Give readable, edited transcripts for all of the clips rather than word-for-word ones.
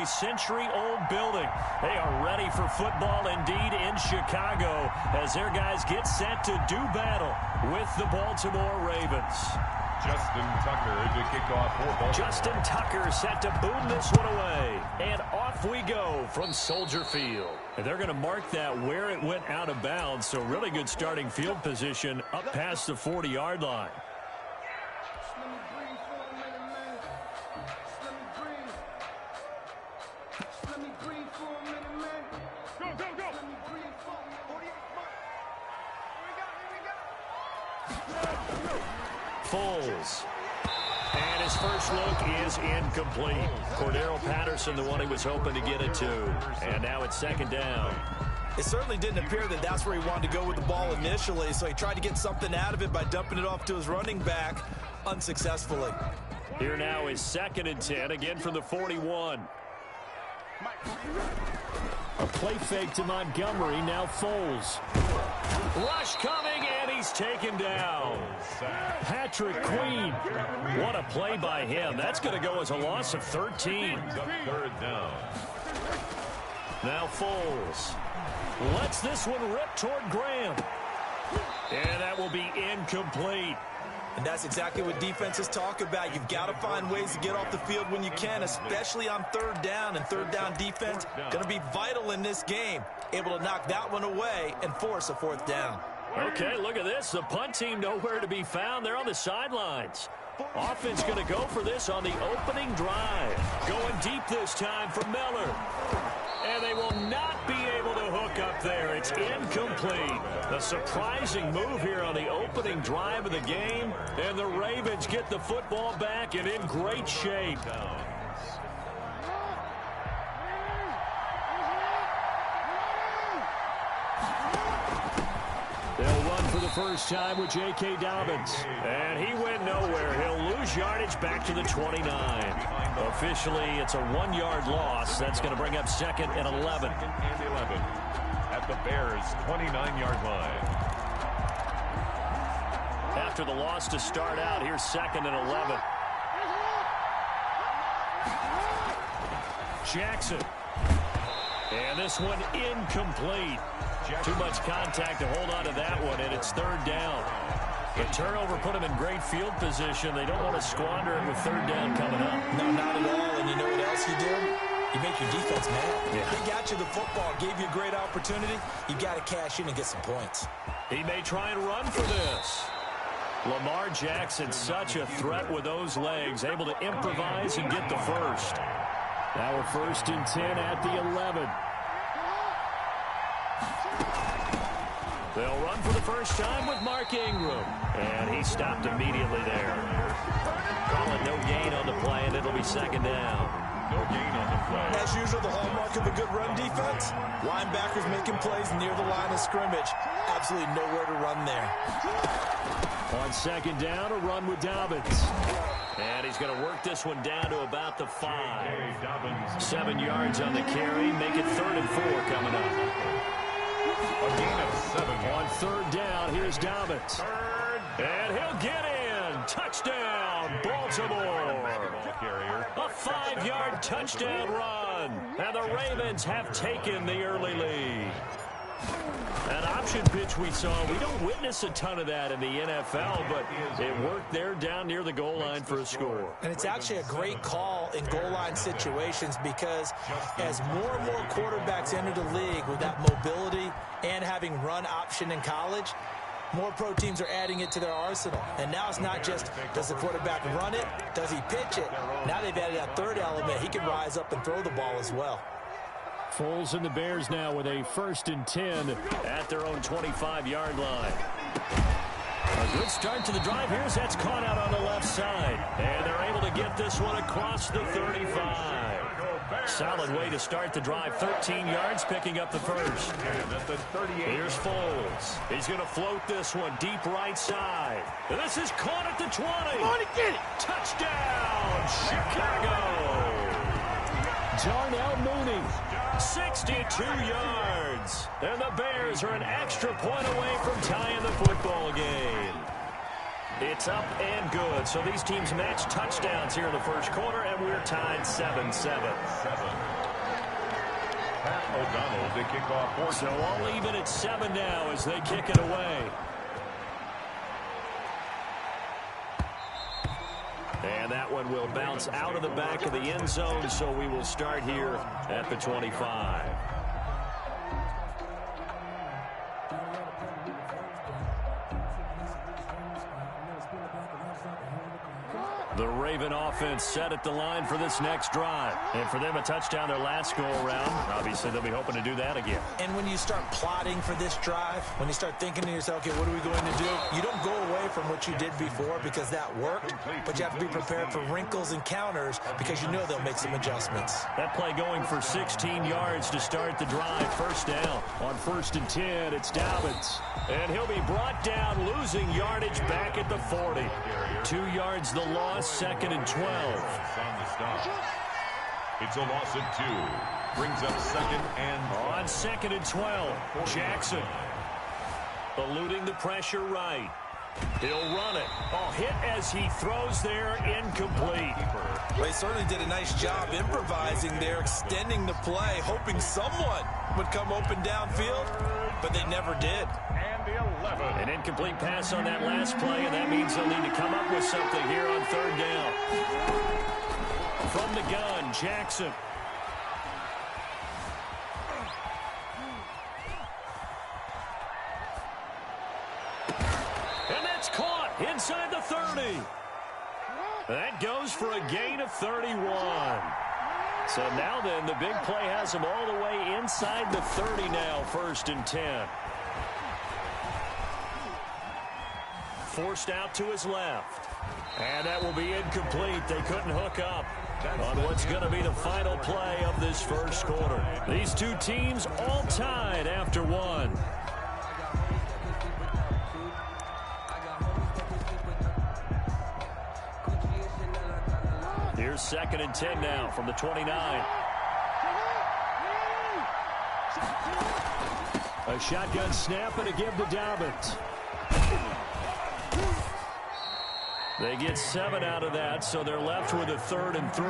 century-old building. They are ready for football indeed in Chicago as their guys get set to do battle with the Baltimore Ravens. Justin Tucker to kick off for Baltimore. Justin Tucker set to boom this one away. And off we go from Soldier Field. And they're going to mark that where it went out of bounds. So really good starting field position up past the 40-yard line. Foles. And his first look is incomplete. Cordero Patterson, the one he was hoping to get it to. And now it's second down. It certainly didn't appear that that's where he wanted to go with the ball initially, so he tried to get something out of it by dumping it off to his running back unsuccessfully. Here now is 2nd and 10, again from the 41. A play fake to Montgomery, now Foles. Rush coming, and he's taken down. Patrick Queen. What a play by him. That's going to go as a loss of 13. Third down. Now Foles. Lets this one rip toward Graham. And that will be incomplete. And that's exactly what defenses talk about. You've got to find ways to get off the field when you can, especially on third down. And third down defense going to be vital in this game. Able to knock that one away and force a 4th down. Okay, look at this. The punt team nowhere to be found. They're on the sidelines. Offense going to go for this on the opening drive. Going deep this time for Miller. And they will not be able to hook up there. It's incomplete. A surprising move here on the opening drive of the game. And the Ravens get the football back and in great shape. They'll run for the first time with J.K. Dobbins. And he went nowhere. He'll lose yardage back to the 29. Officially, it's a 1-yard loss. That's going to bring up 2nd and 11. 2nd and 11 at the Bears' 29-yard line. After the loss to start out, here's 2nd and 11. Jackson. And this one incomplete. Too much contact to hold on to that one, and it's 3rd down. The turnover put them in great field position. They don't want to squander it with 3rd down coming up. No, not at all. And you know what else you do? You make your defense mad. Yeah. They got you the football, gave you a great opportunity. You got to cash in and get some points. He may try and run for this. Lamar Jackson, such a threat with those legs, able to improvise and get the first. Now we're 1st and 10 at the 11. They'll run for the first time with Mark Ingram. And he stopped immediately there. Call it no gain on the play, and it'll be 2nd down. No gain on the play. As usual, the hallmark of a good run defense, linebackers making plays near the line of scrimmage. Absolutely nowhere to run there. On 2nd down, a run with Dobbins. And he's going to work this one down to about the 5. 7 yards on the carry. Make it 3rd and 4 coming up. A gain of 7. On 3rd down, here's Dobbins. And he'll get in. Touchdown, Baltimore. A 5-yard touchdown run. And the Ravens have taken the early lead. That option pitch we saw, we don't witness a ton of that in the NFL, but it worked there down near the goal line for a score. And it's actually a great call in goal line situations because as more and more quarterbacks enter the league with that mobility and having run option in college, more pro teams are adding it to their arsenal. And now it's not just, does the quarterback run it? Does he pitch it? Now they've added that 3rd element. He can rise up and throw the ball as well. Foles and the Bears now with a 1st and 10 at their own 25-yard line. A good start to the drive here as that's caught out on the left side. And they're able to get this one across the 35. Solid way to start the drive. 13 yards, picking up the first. Here's Foles. He's going to float this one deep right side. And this is caught at the 20. Come on and get it. Touchdown, Chicago. Darnell Mooney, 62 yards. And the Bears are an extra point away from tying the football game. It's up and good. So these teams match touchdowns here in the first quarter, and we're tied 7-7. Pat O'Donnell to kick off. So all even at 7 now as they kick it away. And that one will bounce out of the back of the end zone, so we will start here at the 25. The Raven offense set at the line for this next drive. And for them, a touchdown their last go-around. Obviously, they'll be hoping to do that again. And when you start plotting for this drive, when you start thinking to yourself, okay, what are we going to do? You don't go away from what you did before because that worked, but you have to be prepared for wrinkles and counters because you know they'll make some adjustments. That play going for 16 yards to start the drive. First down. On 1st and 10, it's Dobbins. And he'll be brought down, losing yardage back at the 40. 2 yards the loss. 2nd and 12. On the stop. It's a loss of 2. Brings up 2nd and 12. On 2nd and 12. Jackson. Eluding the pressure right. He'll run it. Oh, hit as he throws there. Incomplete. Well, he certainly did a nice job improvising there, extending the play, hoping someone would come open downfield, but they never did. And the 11. An incomplete pass on that last play, and that means they'll need to come up with something here on 3rd down. From the gun, Jackson. And that's caught inside the 30. That goes for a gain of 31. So now then, the big play has them all the way inside the 30 now, 1st and 10. Forced out to his left. And that will be incomplete. They couldn't hook up on what's going to be the final play of this first quarter. These two teams all tied after 1. Here's 2nd and 10 now from the 29. A shotgun snap and a give to Dobbins. They get 7 out of that, so they're left with a 3rd and 3.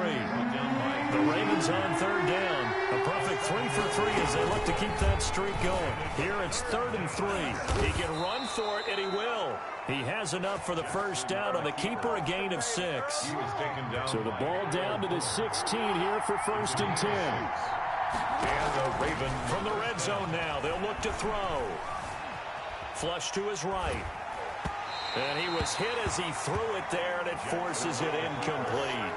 The Ravens on 3rd down. A perfect 3 for 3 as they look to keep that streak going. Here it's 3rd and 3. He can run for it, and he will. He has enough for the first down on the keeper, a gain of 6. So the ball down to the 16 here for 1st and 10. And the Raven from the red zone now. They'll look to throw. Flush to his right. And he was hit as he threw it there, and it forces it incomplete.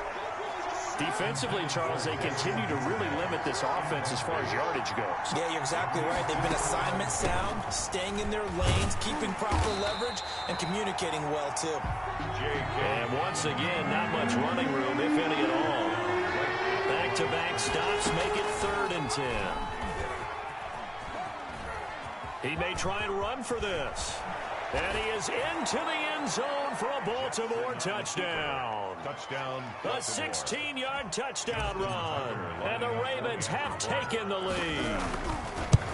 Defensively, Charles, they continue to really limit this offense as far as yardage goes. Yeah, you're exactly right. They've been assignment sound, staying in their lanes, keeping proper leverage, and only well, too. And once again, not much running room, if any at all. Back-to-back stops make it 3rd and 10. He may try and run for this. And he is into the end zone for a Baltimore touchdown. Touchdown. A 16-yard touchdown run. And the Ravens have taken the lead.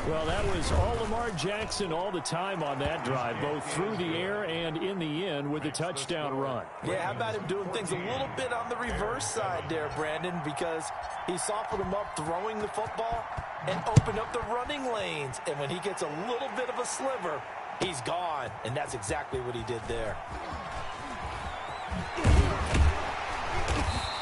Well, that was all Lamar Jackson all the time on that drive, both through the air and in the end with a touchdown run. Yeah, how about him doing things a little bit on the reverse side there, Brandon, because he softened him up throwing the football and opened up the running lanes. And when he gets a little bit of a sliver, he's gone, and that's exactly what he did there.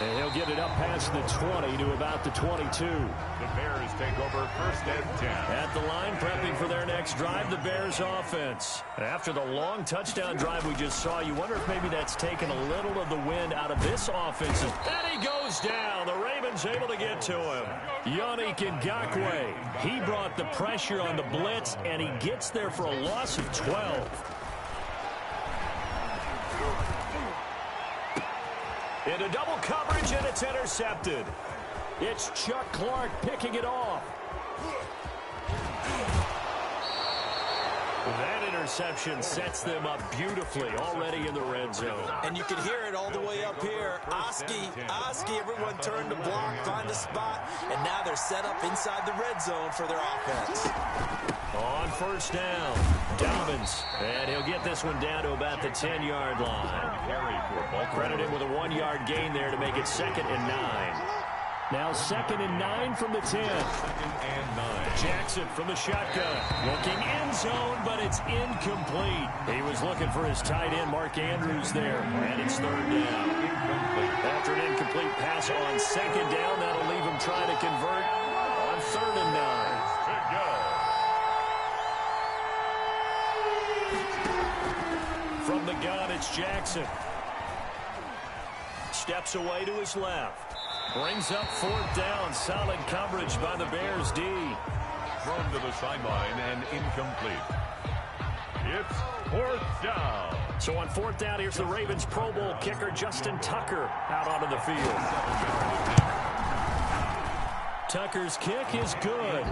And he'll get it up past the 20 to about the 22. The Bears take over 1st and 10. At the line, prepping for their next drive, the Bears offense. After the long touchdown drive we just saw, you wonder if maybe that's taken a little of the wind out of this offense. And he goes down. The Ravens able to get to him. Yannick Ngakoue. He brought the pressure on the blitz, and he gets there for a loss of 12. Into double coverage, and it's intercepted. It's Chuck Clark picking it off. That interception sets them up beautifully already in the red zone. And you can hear it all the way up here. Oski, everyone turned to block, find a spot, and now they're set up inside the red zone for their offense. On first down, Dobbins. And he'll get this one down to about the 10-yard line. Credit him with a 1-yard gain there to make it 2nd and 9. Now 2nd and 9 from the 10. 2nd and 9. Jackson from the shotgun. Looking end zone, but it's incomplete. He was looking for his tight end, Mark Andrews, there. And it's 3rd down. After an incomplete pass on 2nd down, that'll leave him trying to convert on 3rd and 9. From the gun, it's Jackson. Steps away to his left. Brings up 4th down. Solid coverage by the Bears D. Thrown to the sideline and incomplete. It's 4th down. So on 4th down, here's the Ravens Pro Bowl kicker Justin Tucker out onto the field. Tucker's kick is good.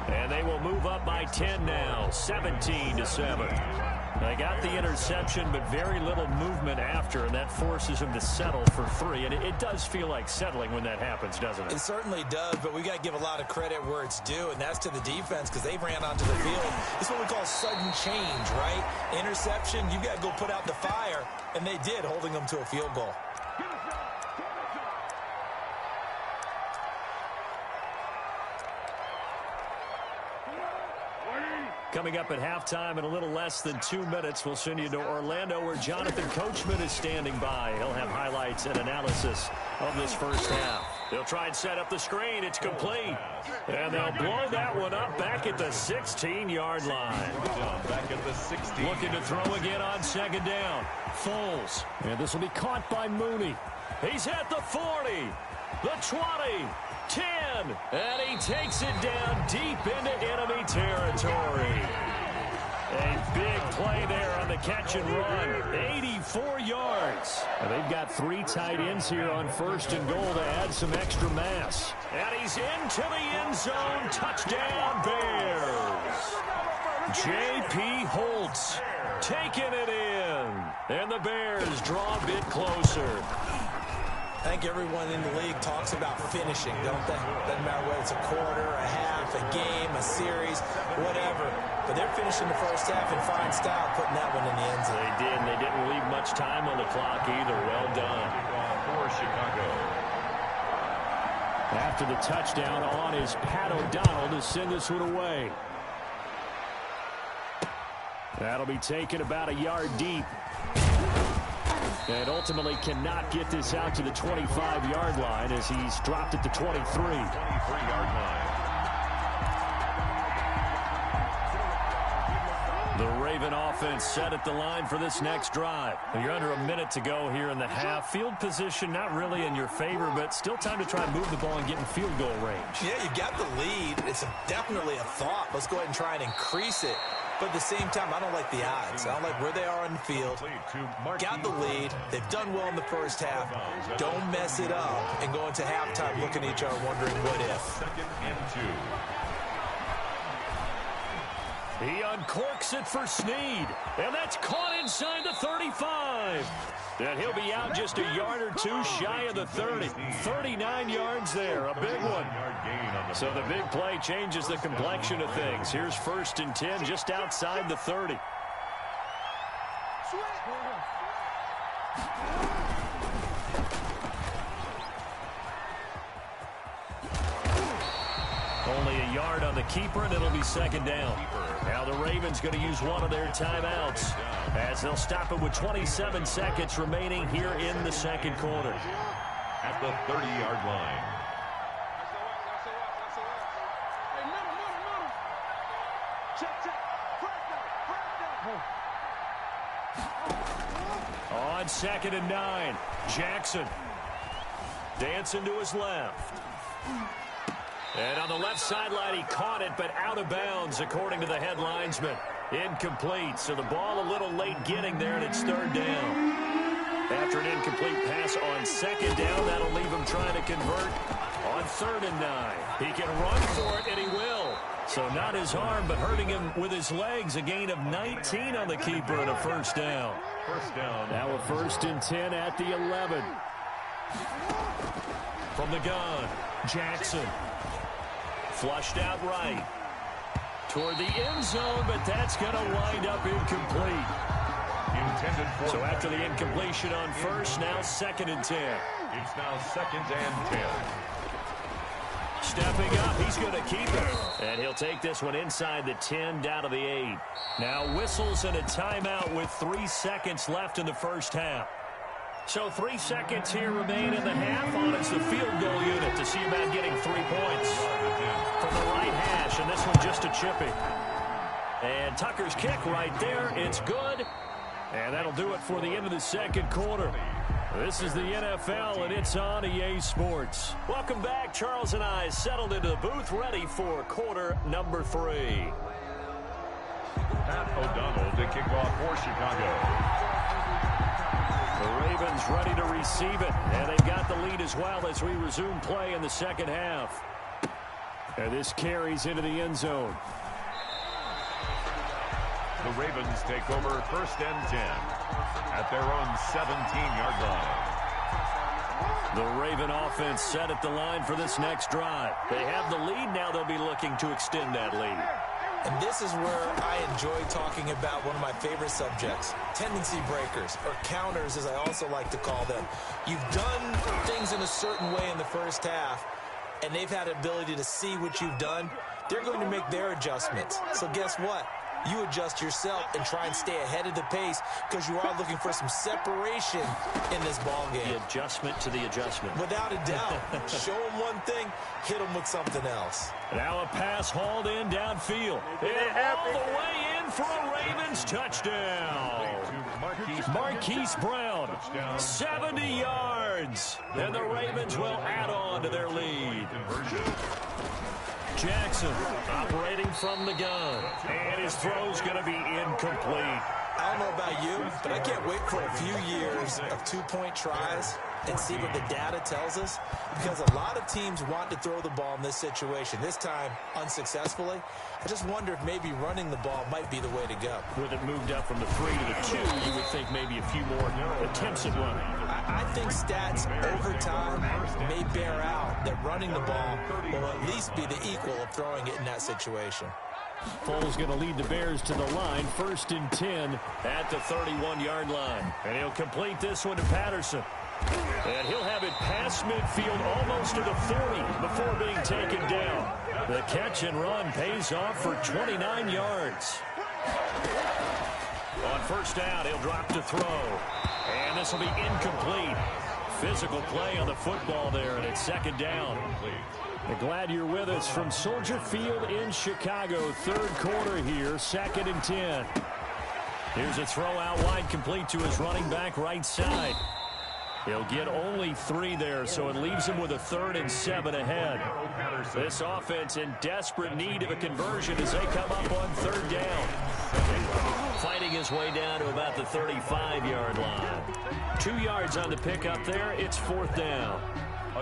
And they will move up by 10 now, 17-7. They got the interception, but very little movement after, and that forces him to settle for 3. And it does feel like settling when that happens, doesn't it? It certainly does, but we got to give a lot of credit where it's due, and that's to the defense because they ran onto the field. It's what we call sudden change, right? Interception, you got to go put out the fire, and they did, holding them to a field goal. Coming up at halftime in a little less than 2 minutes, we'll send you to Orlando where Jonathan Coachman is standing by. He'll have highlights and analysis of this first half. They'll try and set up the screen. It's complete. And they'll blow that one up back at the 16-yard line. Back at the 16. Looking to throw again on 2nd down. Foles. And this will be caught by Mooney. He's at the 40, the 20. 10, and he takes it down deep into enemy territory. A big play there on the catch and run. 84 yards. And they've got 3 tight ends here on 1st and goal to add some extra mass. And he's into the end zone. Touchdown, Bears. J.P. Holtz taking it in. And the Bears draw a bit closer. I think everyone in the league talks about finishing, don't they? Doesn't matter whether it's a quarter, a half, a game, a series, whatever. But they're finishing the first half in fine style, putting that one in the end zone. They did, and they didn't leave much time on the clock either. Well done. For Chicago. After the touchdown on is Pat O'Donnell to send this one away. That'll be taken about a yard deep. And ultimately cannot get this out to the 25-yard line as he's dropped at the 23. 23-yard line. The Raven offense set at the line for this next drive. You're under a minute to go here in the half. Field position not really in your favor, but still time to try and move the ball and get in field goal range. Yeah, you've got the lead. It's definitely a thought. Let's go ahead and try and increase it. But at the same time, I don't like the odds. I don't like where they are on the field. Got the lead. They've done well in the first half. Don't mess it up and go into halftime looking at each other wondering what if. 2nd and 2. He uncorks it for Snead. And that's caught inside the 35. And he'll be out just a yard or 2 shy of the 30. 39 yards there. A big one. So the big play changes the complexion of things. Here's 1st and 10 just outside the 30. Only a yard on the keeper, and it'll be 2nd down. Now the Ravens going to use one of their timeouts as they'll stop it with 27 seconds remaining here in the 2nd quarter. At the 30-yard line. On 2nd and 9, Jackson dancing to his left. And on the left sideline, he caught it, but out of bounds, according to the head linesman. Incomplete, so the ball a little late getting there, and it's 3rd down. After an incomplete pass on 2nd down, that'll leave him trying to convert on 3rd and 9. He can run for it, and he will. So not his arm, but hurting him with his legs. A gain of 19 on the keeper and a 1st down. 1st down. Now a 1st and 10 at the 11. From the gun, Jackson. Flushed out right. toward the end zone, but that's going to wind up incomplete. Intended for so after the incompletion on first, now 2nd and 10. It's now 2nd and 10. Stepping up, he's going to keep it. And he'll take this one inside the 10, down to the 8. Now whistles and a timeout with 3 seconds left in the first half. So 3 seconds here remain in the half on it's the field goal unit to see about getting 3 points from the right hash, and this one just a chipping. And Tucker's kick right there, it's good. And that'll do it for the end of the second quarter. This is the NFL, and it's on EA Sports. Welcome back. Charles and I settled into the booth, ready for quarter number 3. Pat O'Donnell to kick off for Chicago. The Ravens ready to receive it, and they've got the lead as well as we resume play in the second half. And this carries into the end zone. The Ravens take over 1st and 10 at their own 17-yard line. The Raven offense set at the line for this next drive. They have the lead. Now they'll be looking to extend that lead. And this is where I enjoy talking about one of my favorite subjects, tendency breakers, or counters as I also like to call them. You've done things in a certain way in the first half, and they've had the ability to see what you've done. They're going to make their adjustments. So guess what? You adjust yourself and try and stay ahead of the pace because you are looking for some separation in this ball game. The adjustment to the adjustment. Without a doubt. Show them one thing, hit them with something else. Now a pass hauled in downfield. And all the way in for a Ravens touchdown. Marquise Brown, 70 yards. And the Ravens will add on to their lead. Jackson operating from the gun, and his throw's going to be incomplete. I don't know about you, but I can't wait for a few years of two-point tries and see what the data tells us, because a lot of teams want to throw the ball in this situation, this time unsuccessfully. I just wonder if maybe running the ball might be the way to go. With it moved up from the 3 to the 2, you would think maybe a few more attempts at running. I think stats over time may bear out that running the ball will at least be the equal of throwing it in that situation. Foles going to lead the Bears to the line, 1st and 10 at the 31-yard line. And he'll complete this one to Patterson. And he'll have it past midfield almost to the 40 before being taken down. The catch and run pays off for 29 yards. On first down, he'll drop to throw. And this will be incomplete. Physical play on the football there, and it's 2nd down. We're glad you're with us from Soldier Field in Chicago. 3rd quarter here, 2nd and 10. Here's a throw out wide, complete to his running back right side. He'll get only 3 there, so it leaves him with a 3rd and 7 ahead. This offense in desperate need of a conversion as they come up on 3rd down. Fighting his way down to about the 35-yard line. 2 yards on the pickup there. It's 4th down.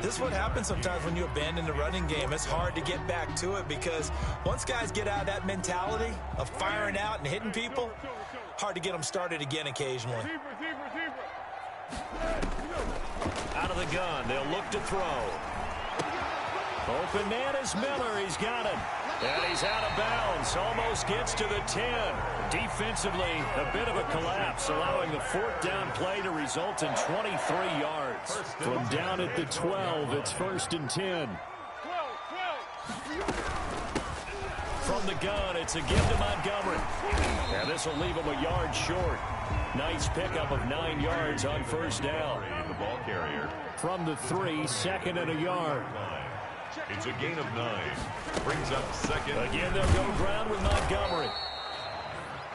This is what happens sometimes when you abandon the running game. It's hard to get back to it because once guys get out of that mentality of firing out and hitting people, hard to get them started again occasionally. Out of the gun, they'll look to throw. Open man is Miller. He's got it. And he's out of bounds. Almost gets to the 10. Defensively, a bit of a collapse, allowing the 4th down play to result in 23 yards. From down at the 12, it's 1st and 10. From the gun, it's a give to Montgomery. And this will leave him a yard short. Nice pickup of 9 yards on first down. The ball carrier. From the 3, 2nd and a yard. It's a gain of 9. Brings up 2nd. Again, they'll go ground with Montgomery.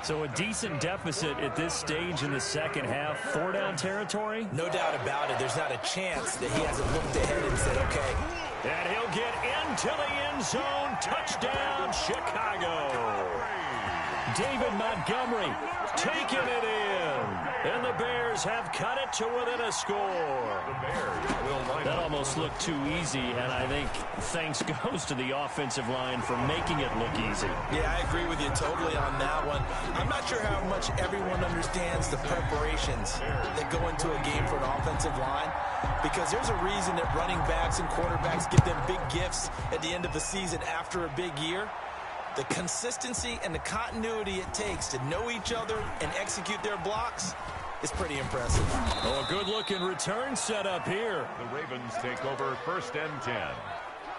So a decent deficit at this stage in the second half. 4-down territory? No doubt about it. There's not a chance that he hasn't looked ahead and said, okay. And he'll get into the end zone. Touchdown, Chicago. David Montgomery taking it in. And the Bears have cut it to within a score. That almost looked too easy, and I think thanks goes to the offensive line for making it look easy. Yeah, I agree with you totally on that one. I'm not sure how much everyone understands the preparations that go into a game for an offensive line, because there's a reason that running backs and quarterbacks get them big gifts at the end of the season after a big year. The consistency and the continuity it takes to know each other and execute their blocks is pretty impressive. Oh, a good-looking return set up here. The Ravens take over 1st and 10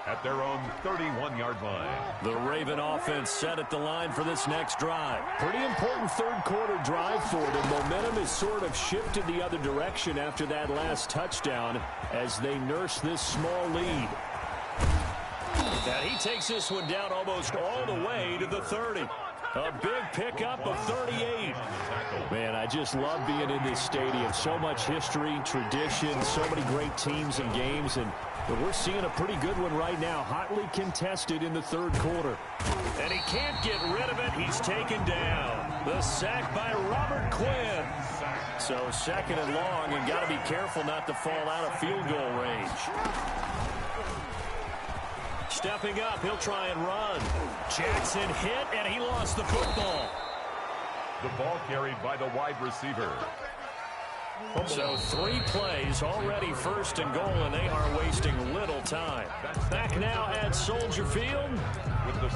at their own 31-yard line. The Raven offense set at the line for this next drive. Pretty important third-quarter drive for them. Momentum has sort of shifted the other direction after that last touchdown as they nurse this small lead. And he takes this one down almost all the way to the 30. A big pickup of 38. Man, I just love being in this stadium. So much history, tradition, so many great teams and games, and we're seeing a pretty good one right now, hotly contested in the third quarter. And he can't get rid of it. He's taken down. The sack by Robert Quinn. So 2nd and long, and got to be careful not to fall out of field goal range. Stepping up, he'll try and run. Jackson hit, and he lost the football. The ball carried by the wide receiver. So 3 plays, already 1st and goal, and they are wasting little time. Back now at Soldier Field.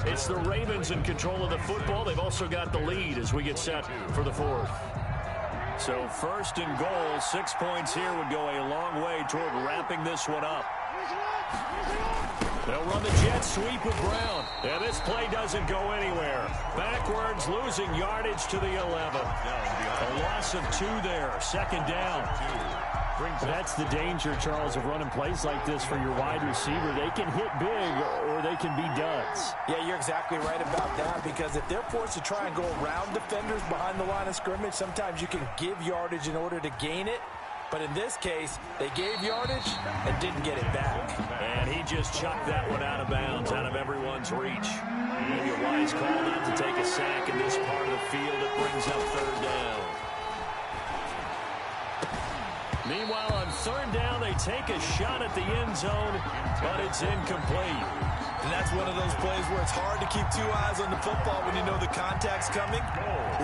It's the Ravens in control of the football. They've also got the lead as we get set for the 4th. So 1st and goal, 6 points here would go a long way toward wrapping this one up. They'll run the jet sweep with Brown. And this play doesn't go anywhere. Backwards, losing yardage to the 11. A loss of 2 there. 2nd down. That's the danger, Charles, of running plays like this for your wide receiver. They can hit big or they can be duds. Yeah, you're exactly right about that, because if they're forced to try and go around defenders behind the line of scrimmage, sometimes you can give yardage in order to gain it. But in this case, they gave yardage and didn't get it back. And he just chucked that one out of bounds, out of everyone's reach. Maybe a wise call not to take a sack in this part of the field. It brings up 3rd down. Meanwhile, on 3rd down, they take a shot at the end zone, but it's incomplete. And that's one of those plays where it's hard to keep 2 eyes on the football when you know the contact's coming,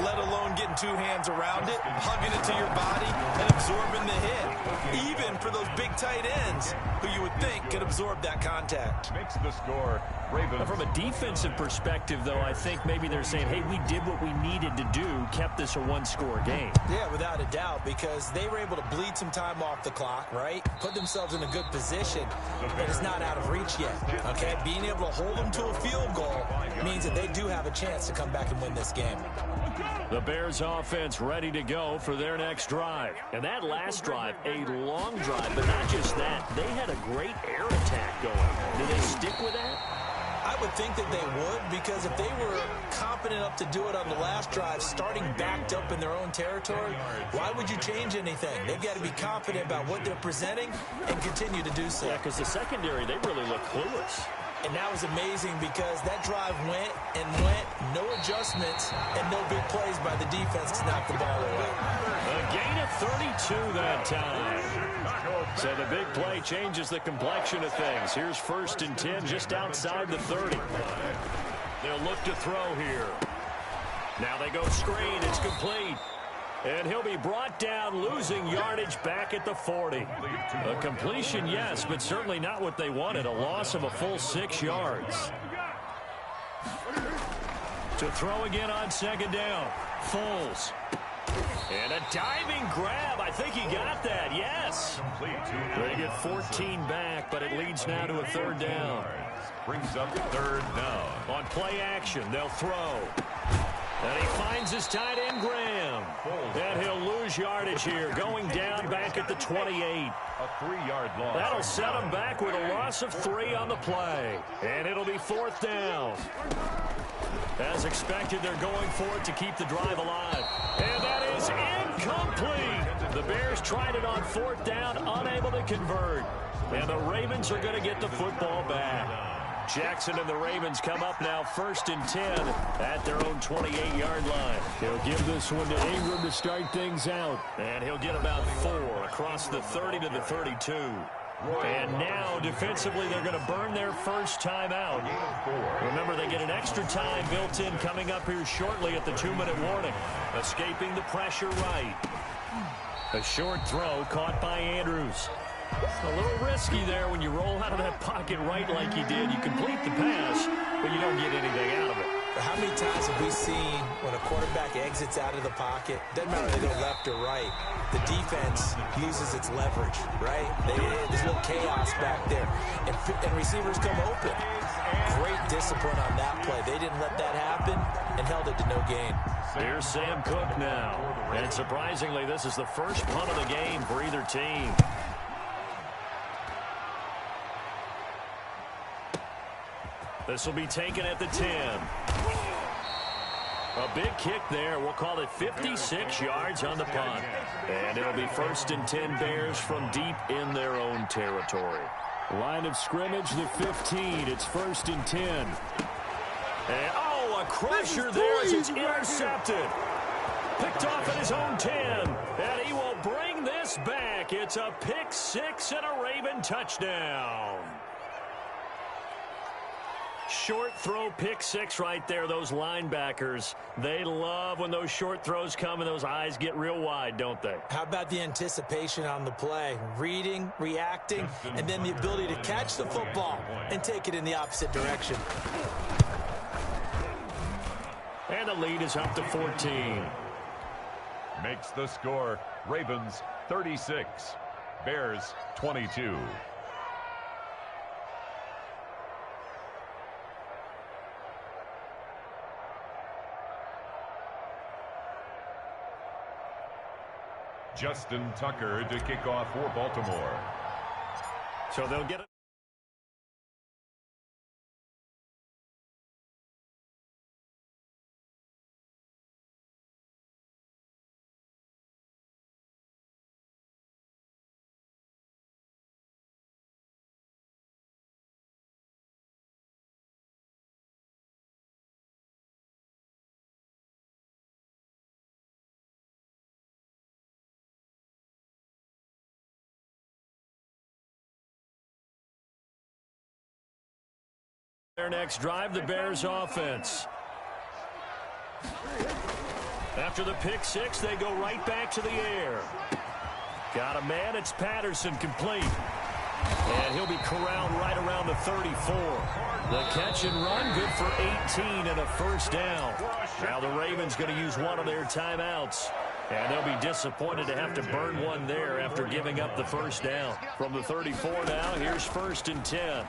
let alone getting 2 hands around it, hugging it to your body, and absorbing the hit. Even for those big tight ends who you would think could absorb that contact. Makes the score. Ravens. From a defensive perspective, though, I think maybe they're saying, hey, we did what we needed to do, kept this a 1-score game. Yeah, without a doubt, because they were able to bleed some time off the clock, right? Put themselves in a good position, but it's not out of reach yet, okay? Being able to hold them to a field goal means that they do have a chance to come back and win this game. The Bears offense ready to go for their next drive. And that last drive, a long drive, but not just that. They had a great air attack going. Do they stick with that? I would think that they would, because if they were confident enough to do it on the last drive, starting backed up in their own territory, why would you change anything? They've got to be confident about what they're presenting and continue to do so. Yeah, because the secondary, they really look clueless. And that was amazing, because that drive went and went, no adjustments, and no big plays by the defense to knock the ball away. A gain of 32 that time. So the big play changes the complexion of things. Here's 1st and 10 just outside the 30. They'll look to throw here. Now they go screen. It's complete. And he'll be brought down, losing yardage back at the 40. A completion, yes, but certainly not what they wanted. A loss of a full 6 yards. To throw again on 2nd down. Foles. And a diving grab. I think he got that, yes. They get 14 back, but it leads now to a 3rd down. Brings up 3rd down. On play action, they'll throw. And he finds his tight end, Graham. And he'll lose yardage here, going down back at the 28. A 3-yard loss. That'll set him back with a loss of 3 on the play. And it'll be 4th down. As expected, they're going for it to keep the drive alive. And that is incomplete. The Bears tried it on 4th down, unable to convert. And the Ravens are going to get the football back. Jackson and the Ravens come up now 1st and 10 at their own 28-yard line. He'll give this one to Ingram to start things out. And he'll get about 4 across the 30 to the 32. And now, defensively, they're going to burn their first time out. Remember, they get an extra time built in coming up here shortly at the 2-minute warning. Escaping the pressure right. A short throw caught by Andrews. A little risky there when you roll out of that pocket right like you did. You complete the pass, but you don't get anything out of it. many times have we seen when a quarterback exits out of the pocket, doesn't matter if they go left or right, the defense uses its leverage, right? There's a little chaos back there, and receivers come open. Great discipline on that play. They didn't let that happen and held it to no gain. Here's Sam Cook now. And surprisingly, this is the first punt of the game for either team. This will be taken at the 10. A big kick there. We'll call it 56 yards on the punt. And it'll be 1st and 10 Bears from deep in their own territory. Line of scrimmage, the 15. It's 1st and 10. And, a crusher there as it's intercepted. Picked off at his own 10. And he will bring this back. It's a pick six and a Raven touchdown. Short throw pick six right there. Those linebackers, they love when those short throws come and those eyes get real wide, don't they? How about the anticipation on the play? Reading, reacting, and then the ability to catch the football and take it in the opposite direction. And the lead is up to 14. Makes the score Ravens 36, Bears 22. Justin Tucker to kick off for Baltimore. So they'll get it. Their next drive, the Bears offense. After the pick six, they go right back to the air. Got a man, it's Patterson, complete. And he'll be corralled right around the 34. The catch and run, good for 18 and a first down. Now the Ravens going to use one of their timeouts. And they'll be disappointed to have to burn one there after giving up the first down. From the 34 now, here's 1st and 10.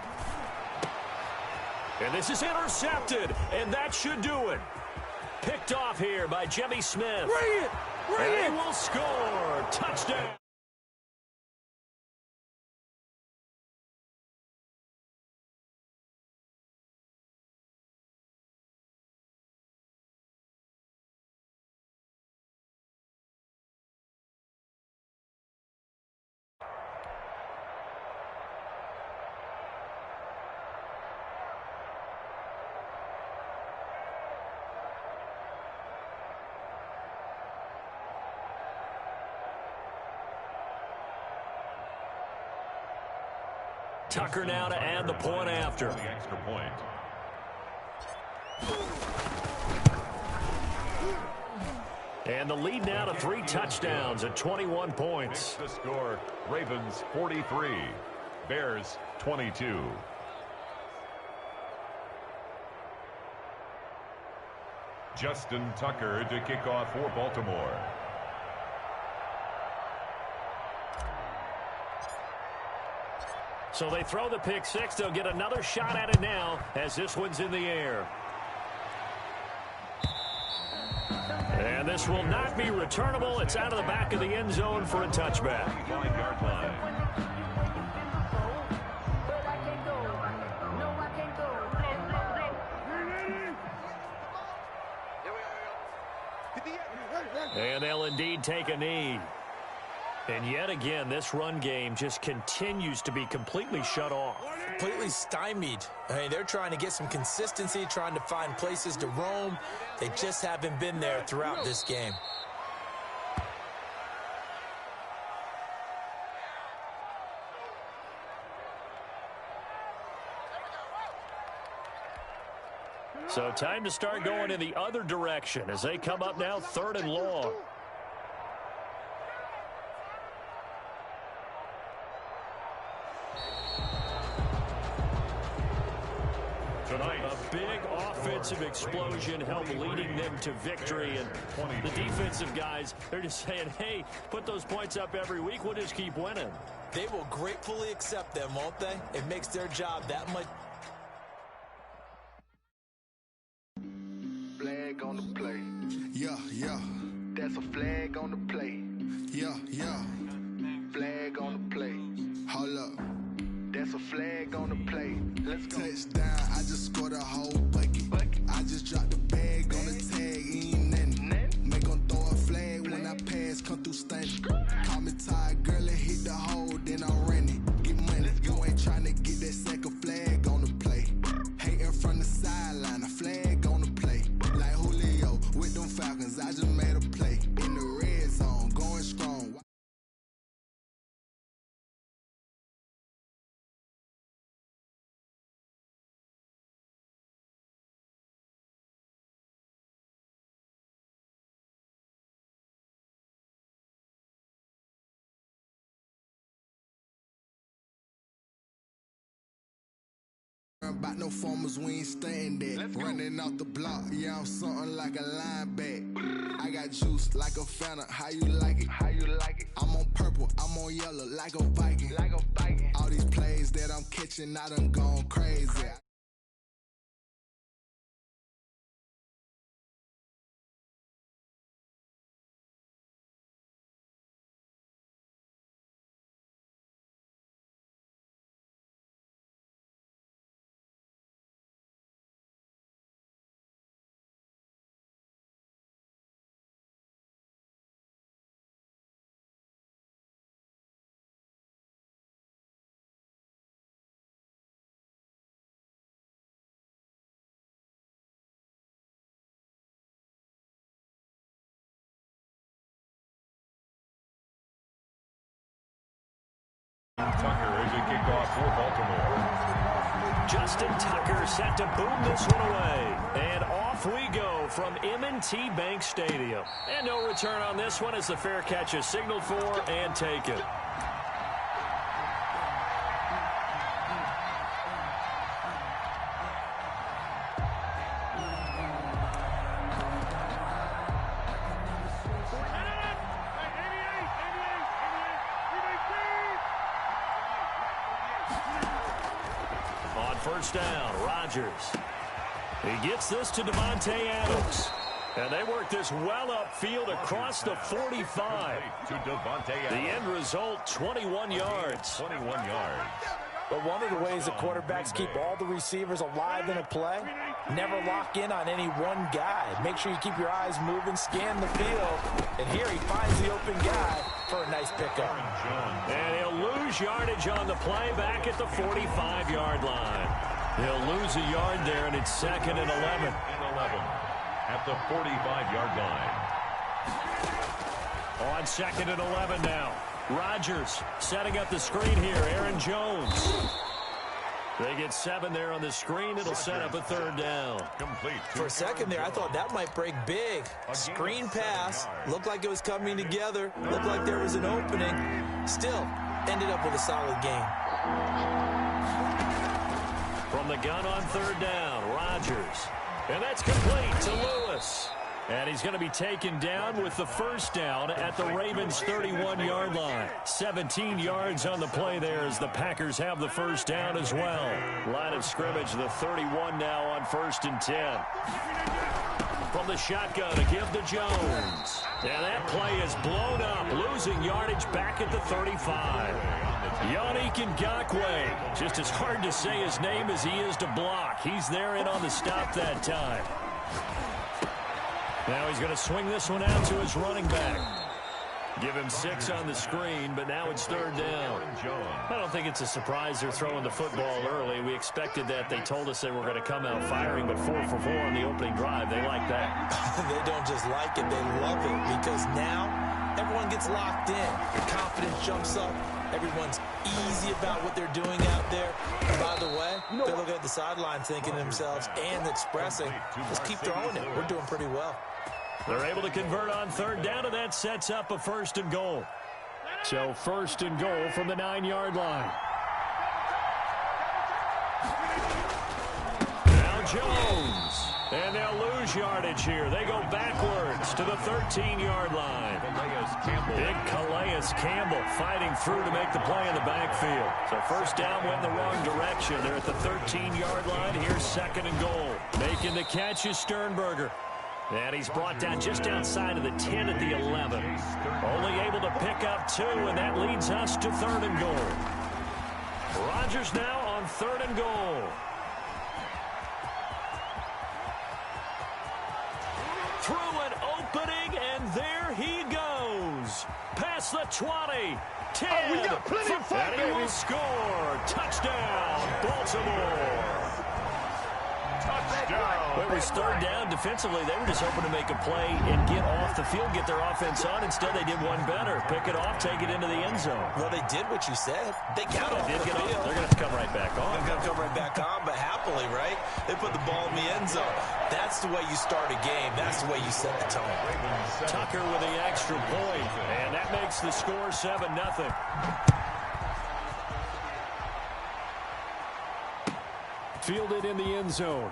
And this is intercepted, and that should do it. Picked off here by Jimmy Smith. Bring it! Bring it! And he will score. Touchdown. Tucker now to add the point after. The extra point. And the lead now to 3 touchdowns at 21 points. The score, Ravens 43, Bears 22. Justin Tucker to kick off for Baltimore. So they throw the pick six. They'll get another shot at it now as this one's in the air. And this will not be returnable. It's out of the back of the end zone for a touchback. 5-yard line. And they'll indeed take a knee. And yet again, this run game just continues to be completely shut off. Completely stymied. I mean, they're trying to get some consistency, trying to find places to roam. They just haven't been there throughout this game. So time to start going in the other direction as they come up now 3rd and long. Tonight A big offensive explosion helped leading them to victory. And the defensive guys, they're just saying, hey, put those points up every week. We'll just keep winning. They will gratefully accept them, won't they? It makes their job that much. Flag on the play. Yeah, yeah. That's a flag on the play. Yeah, yeah. Flag on the play. Hold up. That's a flag on the play. Let's go. Touchdown, I just scored a whole bucket. I just dropped the bag on the tag, ain't nothing. Make 'em throw a flag when I pass, come through stunning. Call me tired, girl, and hit the hole, then I'm running. Get money, you ain't trying to get that second flag on the play. Hating from the sideline, a flag on the play. Like Julio with them Falcons, I just made a play. In the red zone, going strong. About no formers, we ain't staying there. Running off the block, yeah, I'm something like a linebacker. I got juice like a Fanta, how you like it? How you like it? I'm on purple, I'm on yellow, like a Viking. Like a Viking. All these plays that I'm catching, I done gone crazy. Tucker is a kickoff for Baltimore. Justin Tucker set to boom this one away. And off we go from M&T Bank Stadium. And no return on this one as the fair catch is signaled for and taken. First down, Rodgers. He gets this to Devontae Adams. And they work this well upfield across the 45. To Devontae Adams. The end result, 21 yards. 21 yards. But one of the ways that quarterbacks keep all the receivers alive in a play, never lock in on any one guy. Make sure you keep your eyes moving, scan the field. And here he finds the open guy for a nice pickup. And he'll lose yardage on the play back at the 45-yard line. He'll lose a yard there, and it's 2nd and 11. At the 45-yard line. On 2nd and 11 now. Rodgers setting up the screen here. Aaron Jones. They get 7 there on the screen. It'll set up a 3rd down. Complete. For a second there, I thought that might break big. Screen pass. Looked like it was coming together. Looked like there was an opening. Still, ended up with a solid gain. From the gun on 3rd down, Rodgers. And that's complete to Lewis. And he's going to be taken down with the first down at the Ravens' 31-yard line. 17 yards on the play there as the Packers have the first down as well. Line of scrimmage, the 31 now on 1st and 10. From the shotgun, a give to Jones. And that play is blown up, losing yardage back at the 35. Yannick Ngakoue, just as hard to say his name as he is to block. He's there in on the stop that time. Now he's going to swing this one out to his running back. Give him 6 on the screen, but now it's 3rd down. I don't think it's a surprise they're throwing the football early. We expected that. They told us they were going to come out firing, but 4 for 4 on the opening drive. They like that. They don't just like it, they love it, because now everyone gets locked in. Confidence jumps up. Everyone's easy about what they're doing out there. And by the way, they look at the sideline thinking to themselves and expressing, let's keep throwing it. We're doing pretty well. They're able to convert on 3rd down, and that sets up a 1st and goal. So 1st and goal from the 9-yard line. Now Jones. And they'll lose yardage here. They go backwards to the 13-yard line. Big Calais Campbell fighting through to make the play in the backfield. So first down went in the wrong direction. They're at the 13-yard line. Here's second and goal. Making the catch is Sternberger. And he's brought down just outside of the 10 at the 11. Only able to pick up 2, and that leads us to third and goal. Rodgers now on third and goal. Through an opening, and there he goes. Past the 20, 10, we got plenty of fight, and he will score. Touchdown, Baltimore. Touchdown. It was third down. Defensively, they were just hoping to make a play and get off the field, get their offense on. Instead, they did one better. Pick it off, take it into the end zone. Well, they did what you said. They got off the field. They're going to have to come right back on. They're going to come right back on, but happily, right? They put the ball in the end zone. That's the way you start a game. That's the way you set the tone. Tucker with the extra point, and that makes the score 7-0. Fielded in the end zone.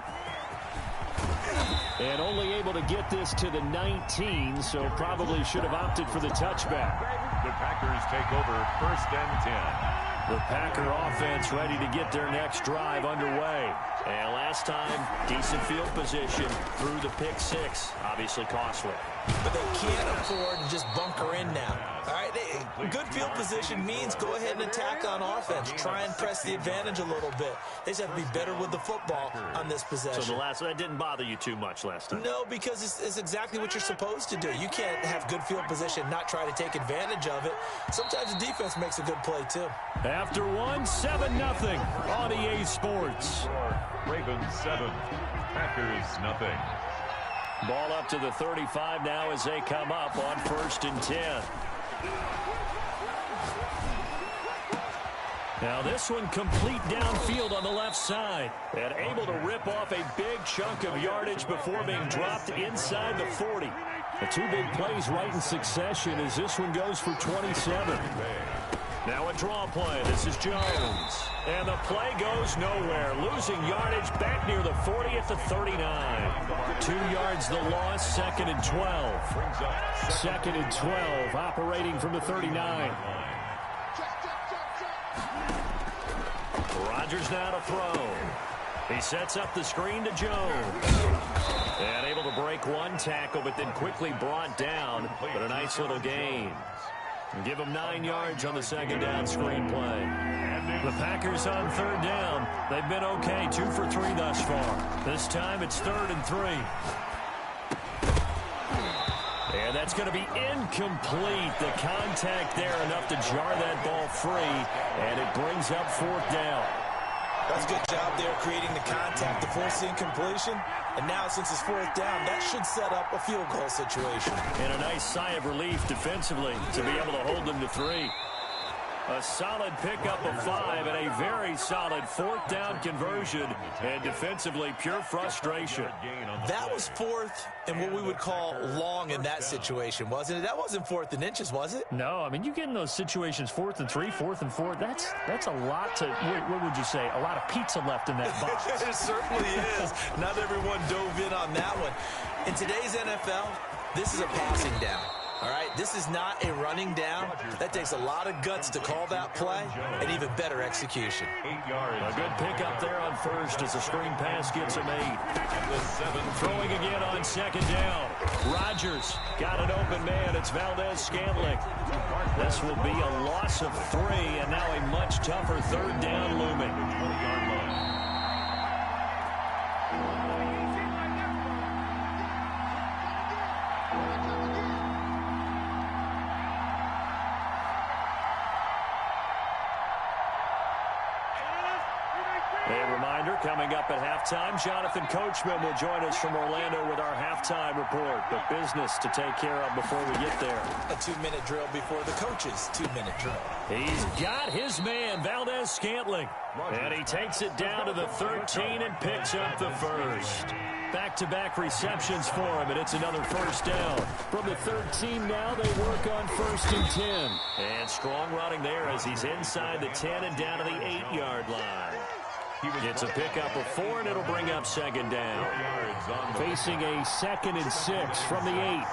And only able to get this to the 19, so probably should have opted for the touchback. The Packers take over first and 10. The Packer offense ready to get their next drive underway. And last time, decent field position through the pick 6. Obviously costly. But they can't afford to just bunker in now. All right, good field position means go ahead and attack on offense. Try and press the advantage a little bit. They just have to be better with the football on this possession. So that didn't bother you too much last time? No, because it's exactly what you're supposed to do. You can't have good field position, not try to take advantage of it. Sometimes the defense makes a good play, too. After 7-0 on EA Sports. Ravens 7, Packers nothing. Ball up to the 35 now as they come up on first and 10. Now this one complete downfield on the left side. And able to rip off a big chunk of yardage before being dropped inside the 40. The 2 big plays right in succession as this one goes for 27. Now a draw play. This is Jones. And the play goes nowhere. Losing yardage back near the 40 at the 39. 2 yards the loss, second and 12. Second and 12, operating from the 39. Rodgers now to throw. He sets up the screen to Jones. And able to break one tackle, but then quickly brought down. But a nice little gain. And give them 9 yards on the second down screen play. The Packers on third down. They've been okay, 2 for 3 thus far. This time it's 3rd and 3. And that's going to be incomplete. The contact there enough to jar that ball free. And it brings up 4th down. That's a good job there creating the contact to force the incompletion. And now since it's 4th down, that should set up a field goal situation. And a nice sigh of relief defensively to be able to hold them to 3. A solid pickup of 5 and a very solid 4th down conversion. And defensively, pure frustration. That was 4th and what we would call long in that situation, wasn't it? That wasn't 4th and inches, was it? No, I mean, you get in those situations 4th and 3, 4th and 4. That's a lot to, what would you say, a lot of pizza left in that box. It certainly is. Not everyone dove in on that one. In today's NFL, this is a passing down. All right, this is not a running down. That takes a lot of guts to call that play, and even better execution. 8 yards. A good pickup there on first as the screen pass gets him 8. Throwing again on second down. Rodgers got an open man. It's Valdez-Scantling. This will be a loss of 3, and now a much tougher 3rd down looming. 20-yard line. A reminder, coming up at halftime, Jonathan Coachman will join us from Orlando with our halftime report. But business to take care of before we get there. A 2-minute drill before the coach's 2-minute drill. He's got his man, Valdez-Scantling. And he takes it down to the 13 and picks up the first. Back-to-back receptions for him, and it's another first down. From the 13 now, they work on first and 10. And strong running there as he's inside the 10 and down to the 8-yard line. It's a pickup of 4, and it'll bring up second down. Facing a 2nd and 6 from the 8.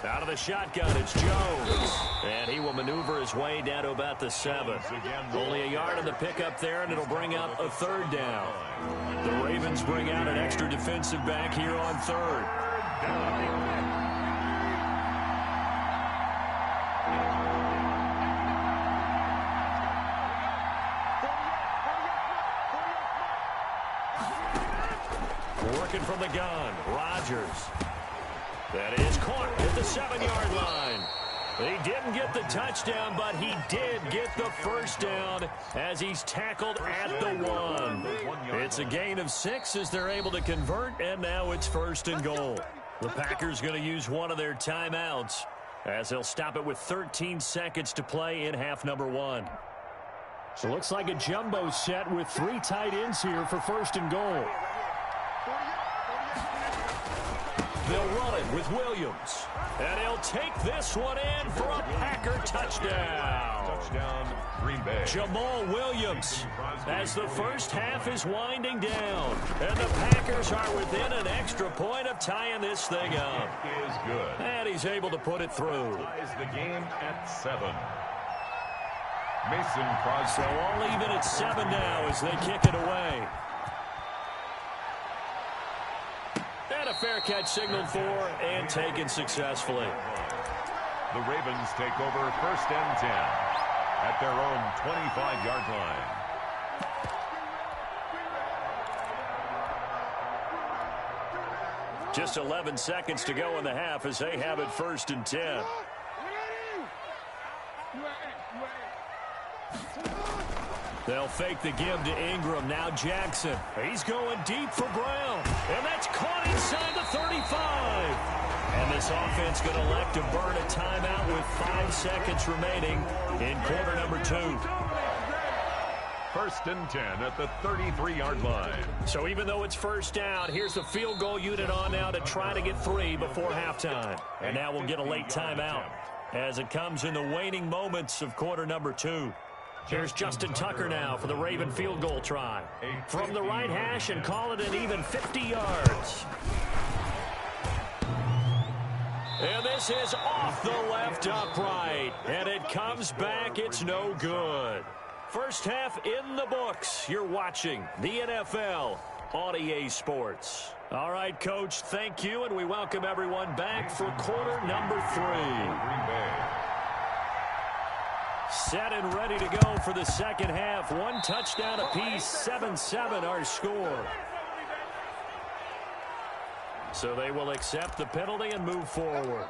Out of the shotgun, it's Jones. And he will maneuver his way down to about the 7. Only a yard on the pickup there, and it'll bring up a 3rd down. The Ravens bring out an extra defensive back here on 3rd. Working from the gun, Rodgers. That is caught at the 7-yard line. He didn't get the touchdown, but he did get the first down as he's tackled at the 1. It's a gain of 6 as they're able to convert, and now it's 1st and goal. The Packers going to use one of their timeouts as they'll stop it with 13 seconds to play in half number 1. So it looks like a jumbo set with 3 tight ends here for 1st and goal. They'll run it with Williams. And he'll take this one in for a Packer touchdown. Touchdown, Green Bay. Jamal Williams as the first half is winding down. And the Packers are within an extra point of tying this thing up. Is good. And he's able to put it through. Ties the game at 7. Mason Crosby. So all even at 7 now as they kick it away. And a fair catch signaled for and taken successfully. The Ravens take over 1st and 10 at their own 25-yard line. Just 11 seconds to go in the half as they have it 1st and 10. They'll fake the give to Ingram. Now Jackson. He's going deep for Brown. And that's caught inside the 35. And this offense going to elect to burn a timeout with 5 seconds remaining in quarter number 2. 1st and 10 at the 33-yard line. So even though it's 1st down, here's the field goal unit on now to try to get 3 before halftime. And now we'll get a late timeout as it comes in the waning moments of quarter number 2. Here's Justin Tucker now for the Raven field goal try. From the right hash and call it an even 50 yards. And this is off the left upright. And it comes back. It's no good. First half in the books. You're watching the NFL on EA Sports. All right, Coach, thank you. And we welcome everyone back for quarter number 3. Set and ready to go for the second half. 1 touchdown apiece, 7-7 our score. So they will accept the penalty and move forward.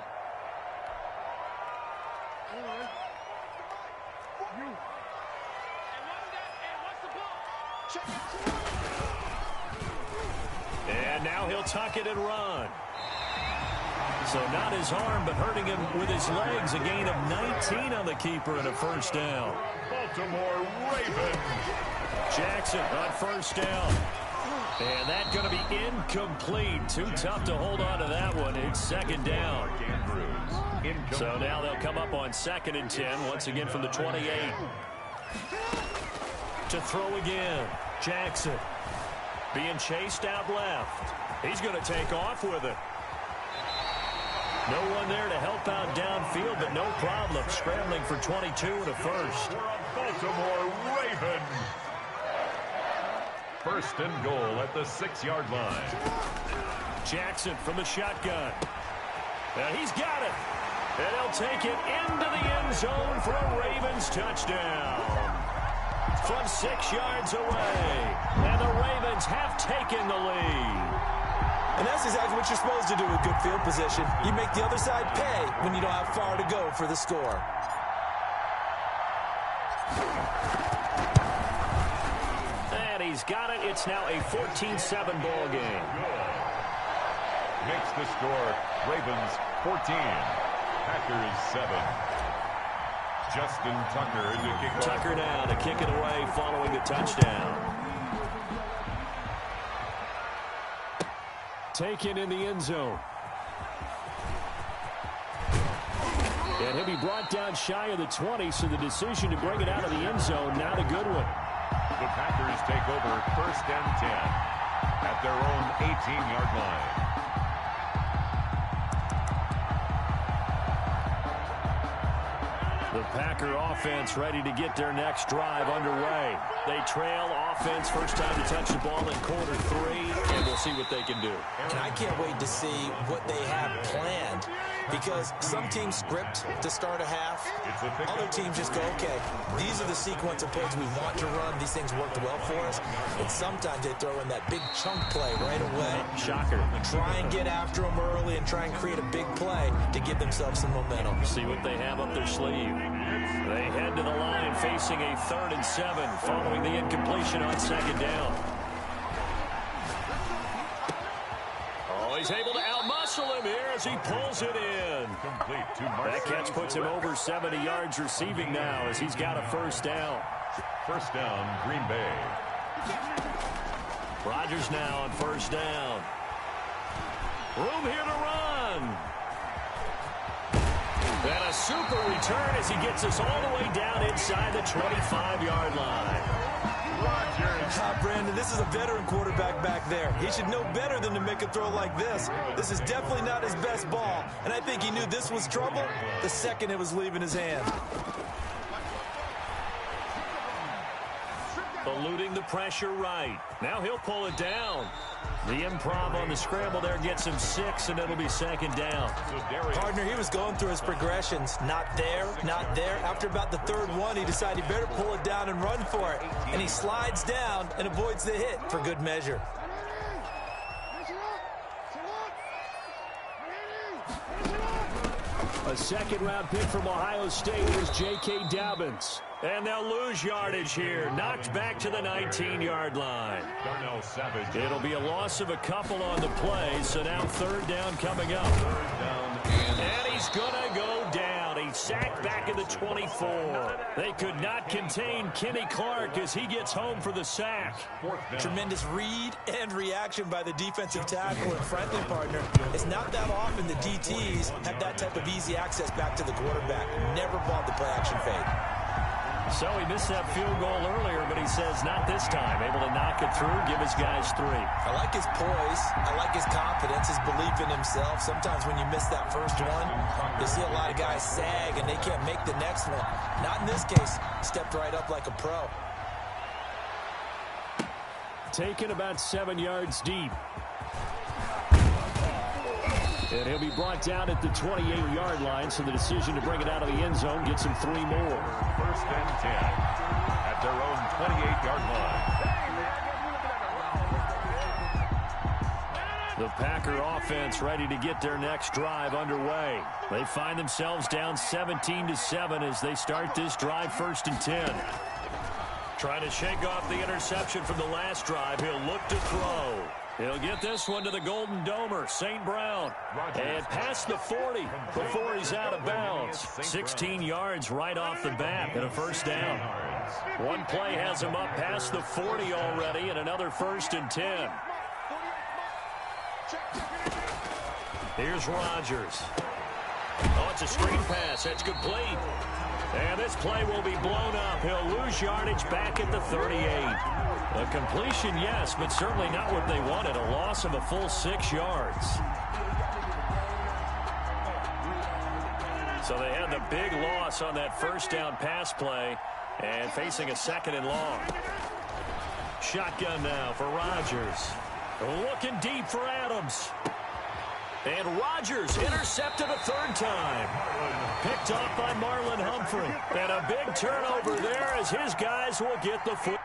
And now he'll tuck it and run. So not his arm, but hurting him with his legs. A gain of 19 on the keeper and a first down. Baltimore Ravens. Jackson on 1st down. And that's going to be incomplete. Too tough to hold on to that one. It's 2nd down. So now they'll come up on 2nd and 10. Once again from the 28. To throw again. Jackson being chased out left. He's going to take off with it. No one there to help out downfield, but no problem. Scrambling for 22 and a first. Baltimore Ravens. 1st and goal at the 6-yard line. Jackson from the shotgun. He's got it. And he'll take it into the end zone for a Ravens touchdown. From 6 yards away. And the Ravens have taken the lead. And that's exactly what you're supposed to do with good field position. You make the other side pay when you don't have far to go for the score. And he's got it. It's now a 14-7 ball game. Makes the score Ravens 14, Packers 7. Justin Tucker to kick off. Tucker now to kick it away following the touchdown. Taken in the end zone. And he'll be brought down shy of the 20, so the decision to bring it out of the end zone, not a good one. The Packers take over 1st and 10 at their own 18-yard line. The Packer offense ready to get their next drive underway. They trail offense, first time to touch the ball in quarter 3, and we'll see what they can do. And I can't wait to see what they have planned, because some teams script to start a half. Other teams just go, okay, these are the sequence of plays we want to run. These things worked well for us. And sometimes they throw in that big chunk play right away. Shocker. Try and get after them early and try and create a big play to give themselves some momentum. See what they have up their sleeve. They head to the line facing a 3rd and 7 following the incompletion on 2nd down. Oh, he's able to outmuscle him here as he pulls it in. Complete to That catch puts him over 70 yards receiving now as he's got a 1st down. 1st down, Green Bay. Rodgers now on 1st down. Room here to run. And a super return as he gets us all the way down inside the 25-yard line. Brandon, this is a veteran quarterback back there. He should know better than to make a throw like this. This is definitely not his best ball, and I think he knew this was trouble the second it was leaving his hand. Eluding the pressure right. Now he'll pull it down. The improv on the scramble there gets him 6, and it'll be 2nd down. Partner, he was going through his progressions. Not there, not there. After about the 3rd one, he decided he better pull it down and run for it. And he slides down and avoids the hit for good measure. A 2nd-round pick from Ohio State is J.K. Dobbins. And they'll lose yardage here. Knocked back to the 19-yard line. It'll be a loss of a couple on the play, so now 3rd down coming up. And he's going to go down. He's sacked back at the 24. They could not contain Kenny Clark as he gets home for the sack. Tremendous read and reaction by the defensive tackle and friendly partner. It's not that often the DTs have that type of easy access back to the quarterback. Never bought the play-action fade. So he missed that field goal earlier, but he says not this time. Able to knock it through, give his guys 3. I like his poise. I like his confidence, his belief in himself. Sometimes when you miss that first one, you see a lot of guys sag and they can't make the next one. Not in this case. Stepped right up like a pro. Taken about 7 yards deep. And he'll be brought down at the 28-yard line, so the decision to bring it out of the end zone gets him 3 more. 1st and 10 at their own 28-yard line. The Packer offense ready to get their next drive underway. They find themselves down 17-7 as they start this drive 1st and 10. Trying to shake off the interception from the last drive. He'll look to throw. He'll get this one to the Golden Domer, St. Brown. And past the 40 before he's out of bounds. 16 yards right off the bat and a 1st down. One play has him up past the 40 already and another 1st and 10. Here's Rodgers. Oh, it's a screen pass. That's complete. And this play will be blown up. He'll lose yardage back at the 38. A completion, yes, but certainly not what they wanted. A loss of a full 6 yards. So they had the big loss on that 1st down pass play and facing a 2nd and long. Shotgun now for Rodgers. Looking deep for Adams. And Rodgers intercepted a 3rd time. Picked off by Marlon Humphrey. And a big turnover there as his guys will get the foot.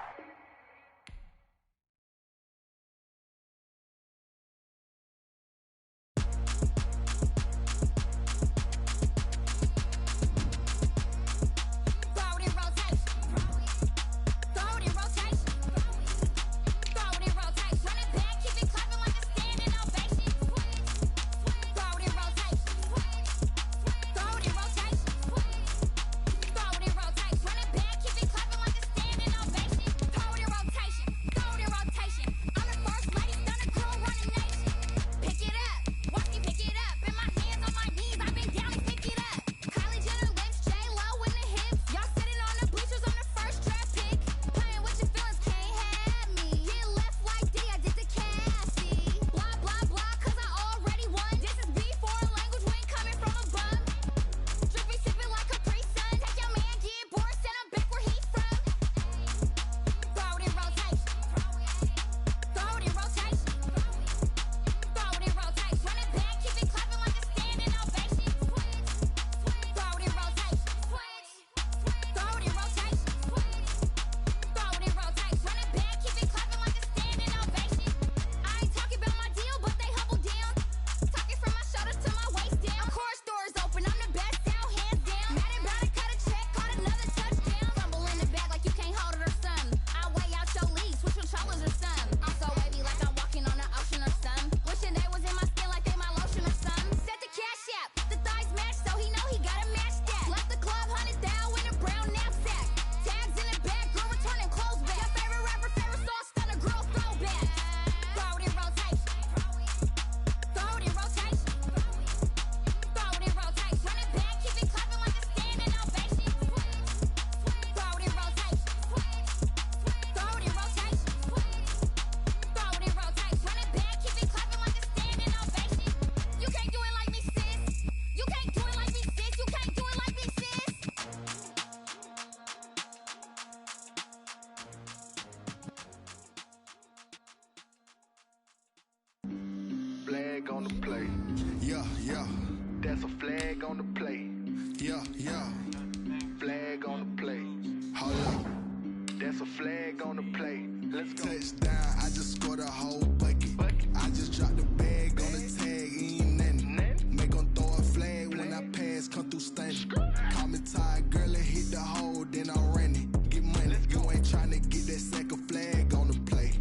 That's a flag on the play. Let's go. Touchdown, I just scored a whole bucket. I just dropped the bag on the tag, ain't nothing. Make 'em throw a flag when I pass, come through stunning. Call me tired, girl, and hit the hole, then I'm running. Get money, you ain't tryna get that second flag on the play.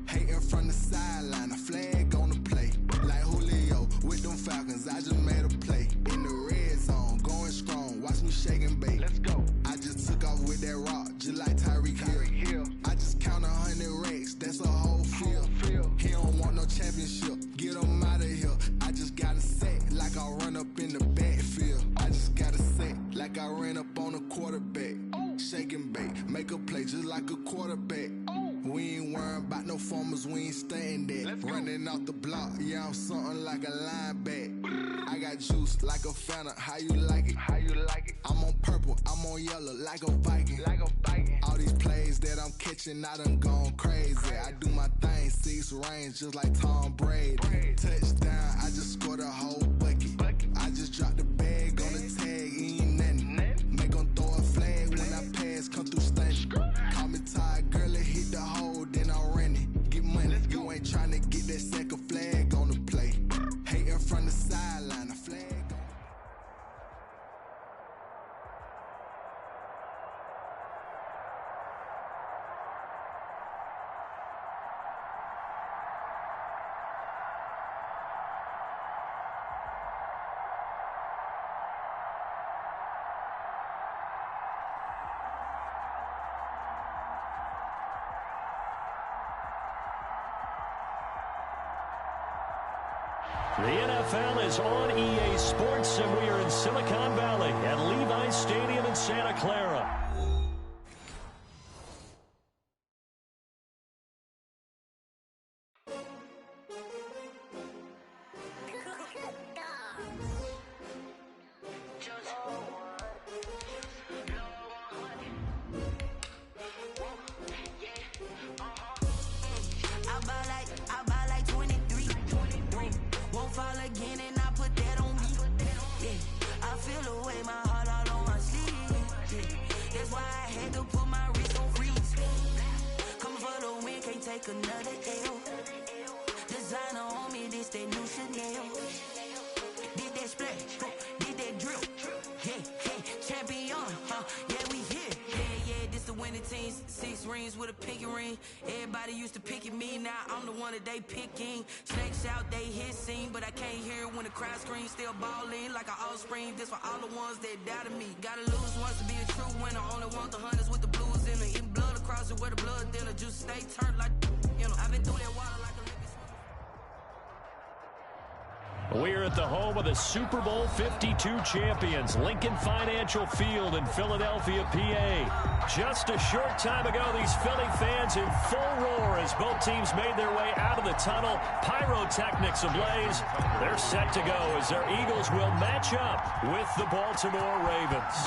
Hating from the sideline, a flag on the play. Like Julio with them Falcons, I just made a play. In the red zone, going strong, watch me shake and bake. Let's go. I just took off with that rock, just like Tyreek Hill. I just count 100 racks, that's a whole field. He don't want no championship, get him out of here. I just got a set, like I run up in the backfield. I just got a set, like I ran up on a quarterback. Shake and bake, make a play just like a quarterback. We ain't worrying about no formers, we ain't staying there. Running off the block, yeah, I'm something like a linebacker. I got juice like a Fanta, how you like it? How you like it? I'm on purple, I'm on yellow, like a Viking. Like a Viking. All these plays that I'm catching, I done gone crazy. I do my thing, 6 range, just like Tom Brady. Touchdown, I just scored a whole bucket. I just dropped the bag on the tag, ain't nothing. Make 'em throw a flag when I pass, come through stunning. Call me tired, girl, and hit the hole, then I'm running. Get money, you ain't tryna get that second flag on the play. Hating from the sideline, a flag on. The NFL is on EA Sports, and we are in Silicon Valley at Levi's Stadium in Santa Clara. I buy like 23. Won't fall again and I put that on me. Yeah, I feel away, my heart all on my sleeve. Yeah, that's why I had to put my wrist on freeze. Coming for the win, can't take another L. Designer on me, this that new Chanel. Did that splash, did that drill. Yeah, champion, yeah, we here. Yeah, this the winning team. 6 rings with a pinky ring. Everybody used to pick at me, now I'm the one that they picking. Snakes out, they hit scene, but I can't hear it when the crowd screams. Still balling like an offspring. This for all the ones that doubted me. Gotta lose once to be a true winner. Only want the hunters with the blues in it. Eating blood across it where the blood thinner. Juice stay turned like, you know, I've been through that water like a liquid swimmer. We're at the home of the Super Bowl 52 champions, Lincoln Financial Field in Philadelphia, PA. Just a short time ago, these Philly fans in full roar as both teams made their way out of the tunnel. Pyrotechnics ablaze. They're set to go as their Eagles will match up with the Baltimore Ravens.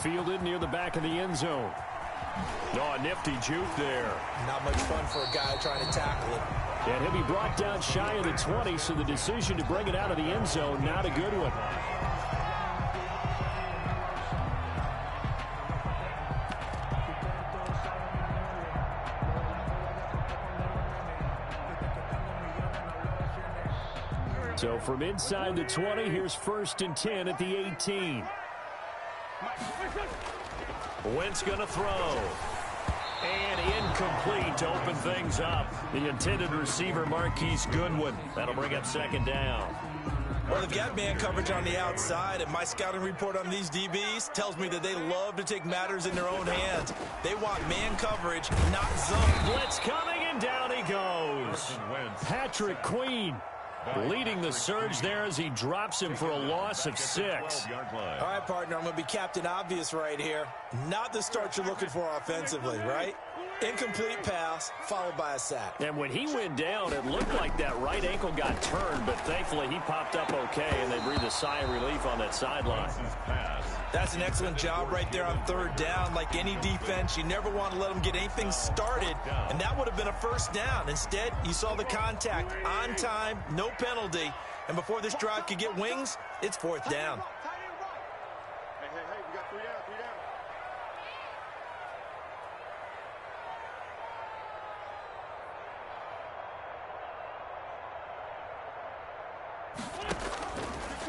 Fielded near the back of the end zone. Oh, a nifty juke there. Not much fun for a guy trying to tackle it. And he'll be brought down shy of the 20, so the decision to bring it out of the end zone, not a good one. So from inside the 20, here's 1st and 10 at the 18. Wentz going to throw. And incomplete to open things up. The intended receiver, Marquise Goodwin. That'll bring up 2nd down. Well, they've got man coverage on the outside, and my scouting report on these DBs tells me that they love to take matters in their own hands. They want man coverage, not zone. Blitz coming, and down he goes. Patrick Queen leading the surge there as he drops him for a loss of 6. All right, partner, I'm going to be Captain Obvious right here. Not the start you're looking for offensively, right? Incomplete pass, followed by a sack. And when he went down, it looked like that right ankle got turned, but thankfully he popped up okay, and they breathed a sigh of relief on that sideline. That's an excellent job right there on 3rd down. Like any defense, you never want to let them get anything started, and that would have been a 1st down. Instead, you saw the contact on time, no penalty, and before this drive could get wings, it's 4th down. Hey.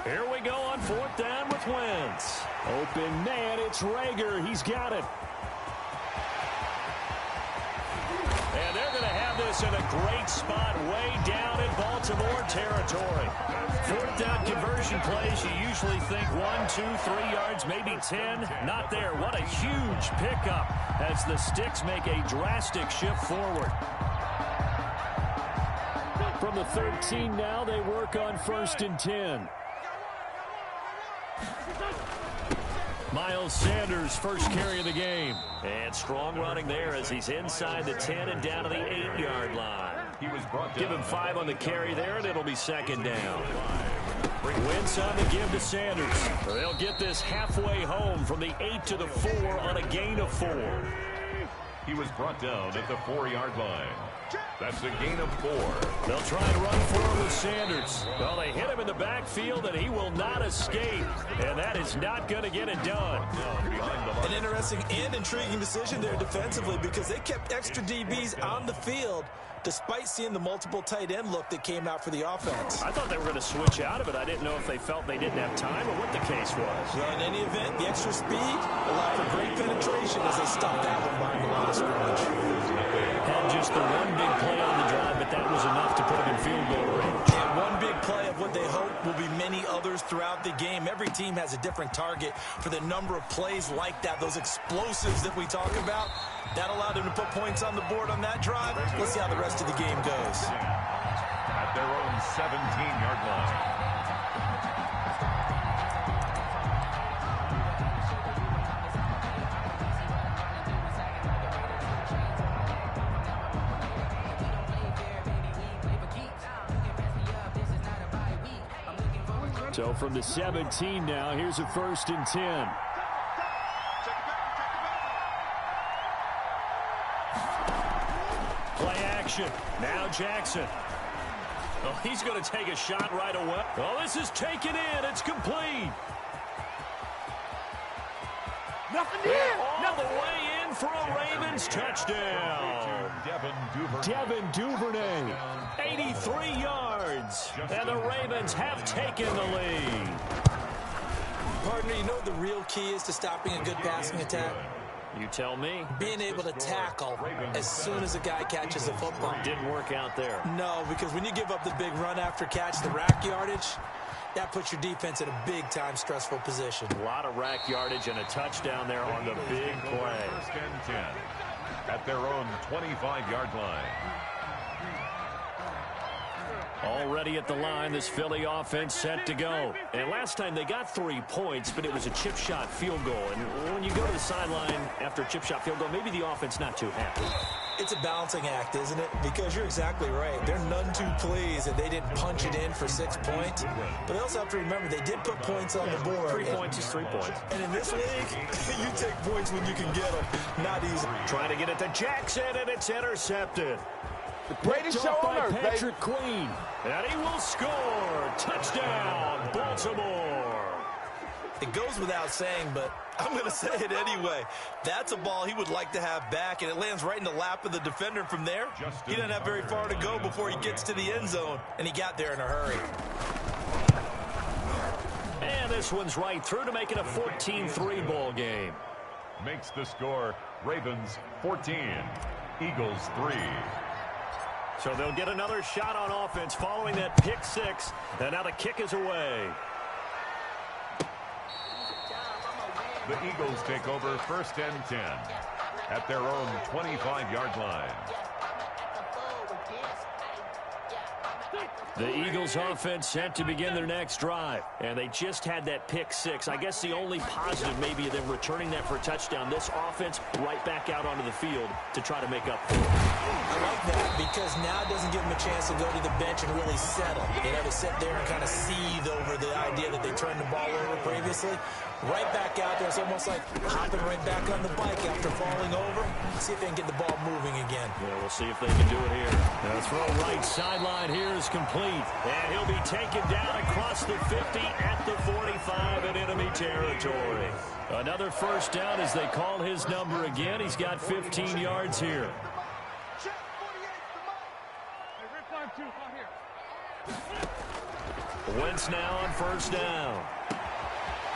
Here we go on 4th down with Wentz. Open man, it's Rager. He's got it. And they're going to have this in a great spot way down in Baltimore territory. 4th down conversion plays, you usually think 1, 2, 3 yards, maybe 10. Not there. What a huge pickup as the Sticks make a drastic shift forward. From the 13 now, they work on 1st and 10. Miles Sanders, first carry of the game. And strong running there as he's inside the 10 and down to the 8-yard line. Give him 5 on the carry there, and it'll be 2nd down. Wentz on the give to Sanders. They'll get this halfway home from the 8 to the 4 on a gain of 4. He was brought down at the 4-yard line. That's a gain of 4. They'll try and run for him with Sanders. Well, they hit him in the backfield, and he will not escape. And that is not going to get it done. An interesting and intriguing decision there defensively because they kept extra DBs on the field despite seeing the multiple tight end look that came out for the offense. I thought they were going to switch out of it. I didn't know if they felt they didn't have time or what the case was. Well, in any event, the extra speed allowed for great penetration as they stopped that one behind the line of scrimmage. Had just the one big play on the drive, but that was enough to put them in field goal range. And one big play of what they hope will be many others throughout the game. Every team has a different target for the number of plays like that, those explosives that we talk about. That allowed them to put points on the board on that drive. Let's see how the rest of the game goes. At their own 17-yard line. So from the 17 now, here's a 1st and 10. Play action. Now Jackson. Oh, he's going to take a shot right away. Oh, this is taken in. It's complete. Nothing in. All the way in for a Ravens touchdown. Devin Duvernay, 83 yards. And the Ravens have taken the lead. Partner, you know what the real key is to stopping a good passing attack? You tell me. Being able to tackle as soon as a guy catches the football. Didn't work out there. No, because when you give up the big run after catch, the rack yardage, that puts your defense in a big-time stressful position. A lot of rack yardage and a touchdown there on the big play. 1st and 10 at their own 25-yard line. Already at the line, this Philly offense set to go. And last time they got 3 points, but it was a chip shot field goal. And when you go to the sideline after a chip shot field goal, maybe the offense not too happy. It's a balancing act, isn't it? Because you're exactly right. They're none too pleased that they didn't punch it in for 6 points. But they also have to remember they did put points on the board. 3 points is 3 points. And in this league, you take points when you can get them. Not easy. Trying to get it to Jackson, and it's intercepted. The greatest show on earth, baby. Patrick Queen. And he will score. Touchdown, Baltimore. It goes without saying, but I'm going to say it anyway. That's a ball he would like to have back, and it lands right in the lap of the defender. From there, he doesn't have very far to go before he gets to the end zone, and he got there in a hurry. And this one's right through to make it a 14-3 ball game. Makes the score Ravens 14, Eagles 3. So they'll get another shot on offense following that pick 6, and now the kick is away. The Eagles take over 1st and 10 at their own 25-yard line. The Eagles offense set to begin their next drive. And they just had that pick 6. I guess the only positive maybe of them returning that for a touchdown. This offense right back out onto the field to try to make up for it. I like that because now it doesn't give them a chance to go to the bench and really settle. They have to sit there and kind of seethe over the idea that they turned the ball over previously. Right back out there. It's almost like hopping right back on the bike after falling over. See if they can get the ball moving again. Yeah, we'll see if they can do it here. The throw right sideline here is complete. And he'll be taken down across the 50 at the 45 in enemy territory. Another first down as they call his number again. He's got 15 yards here. Wentz now on first down.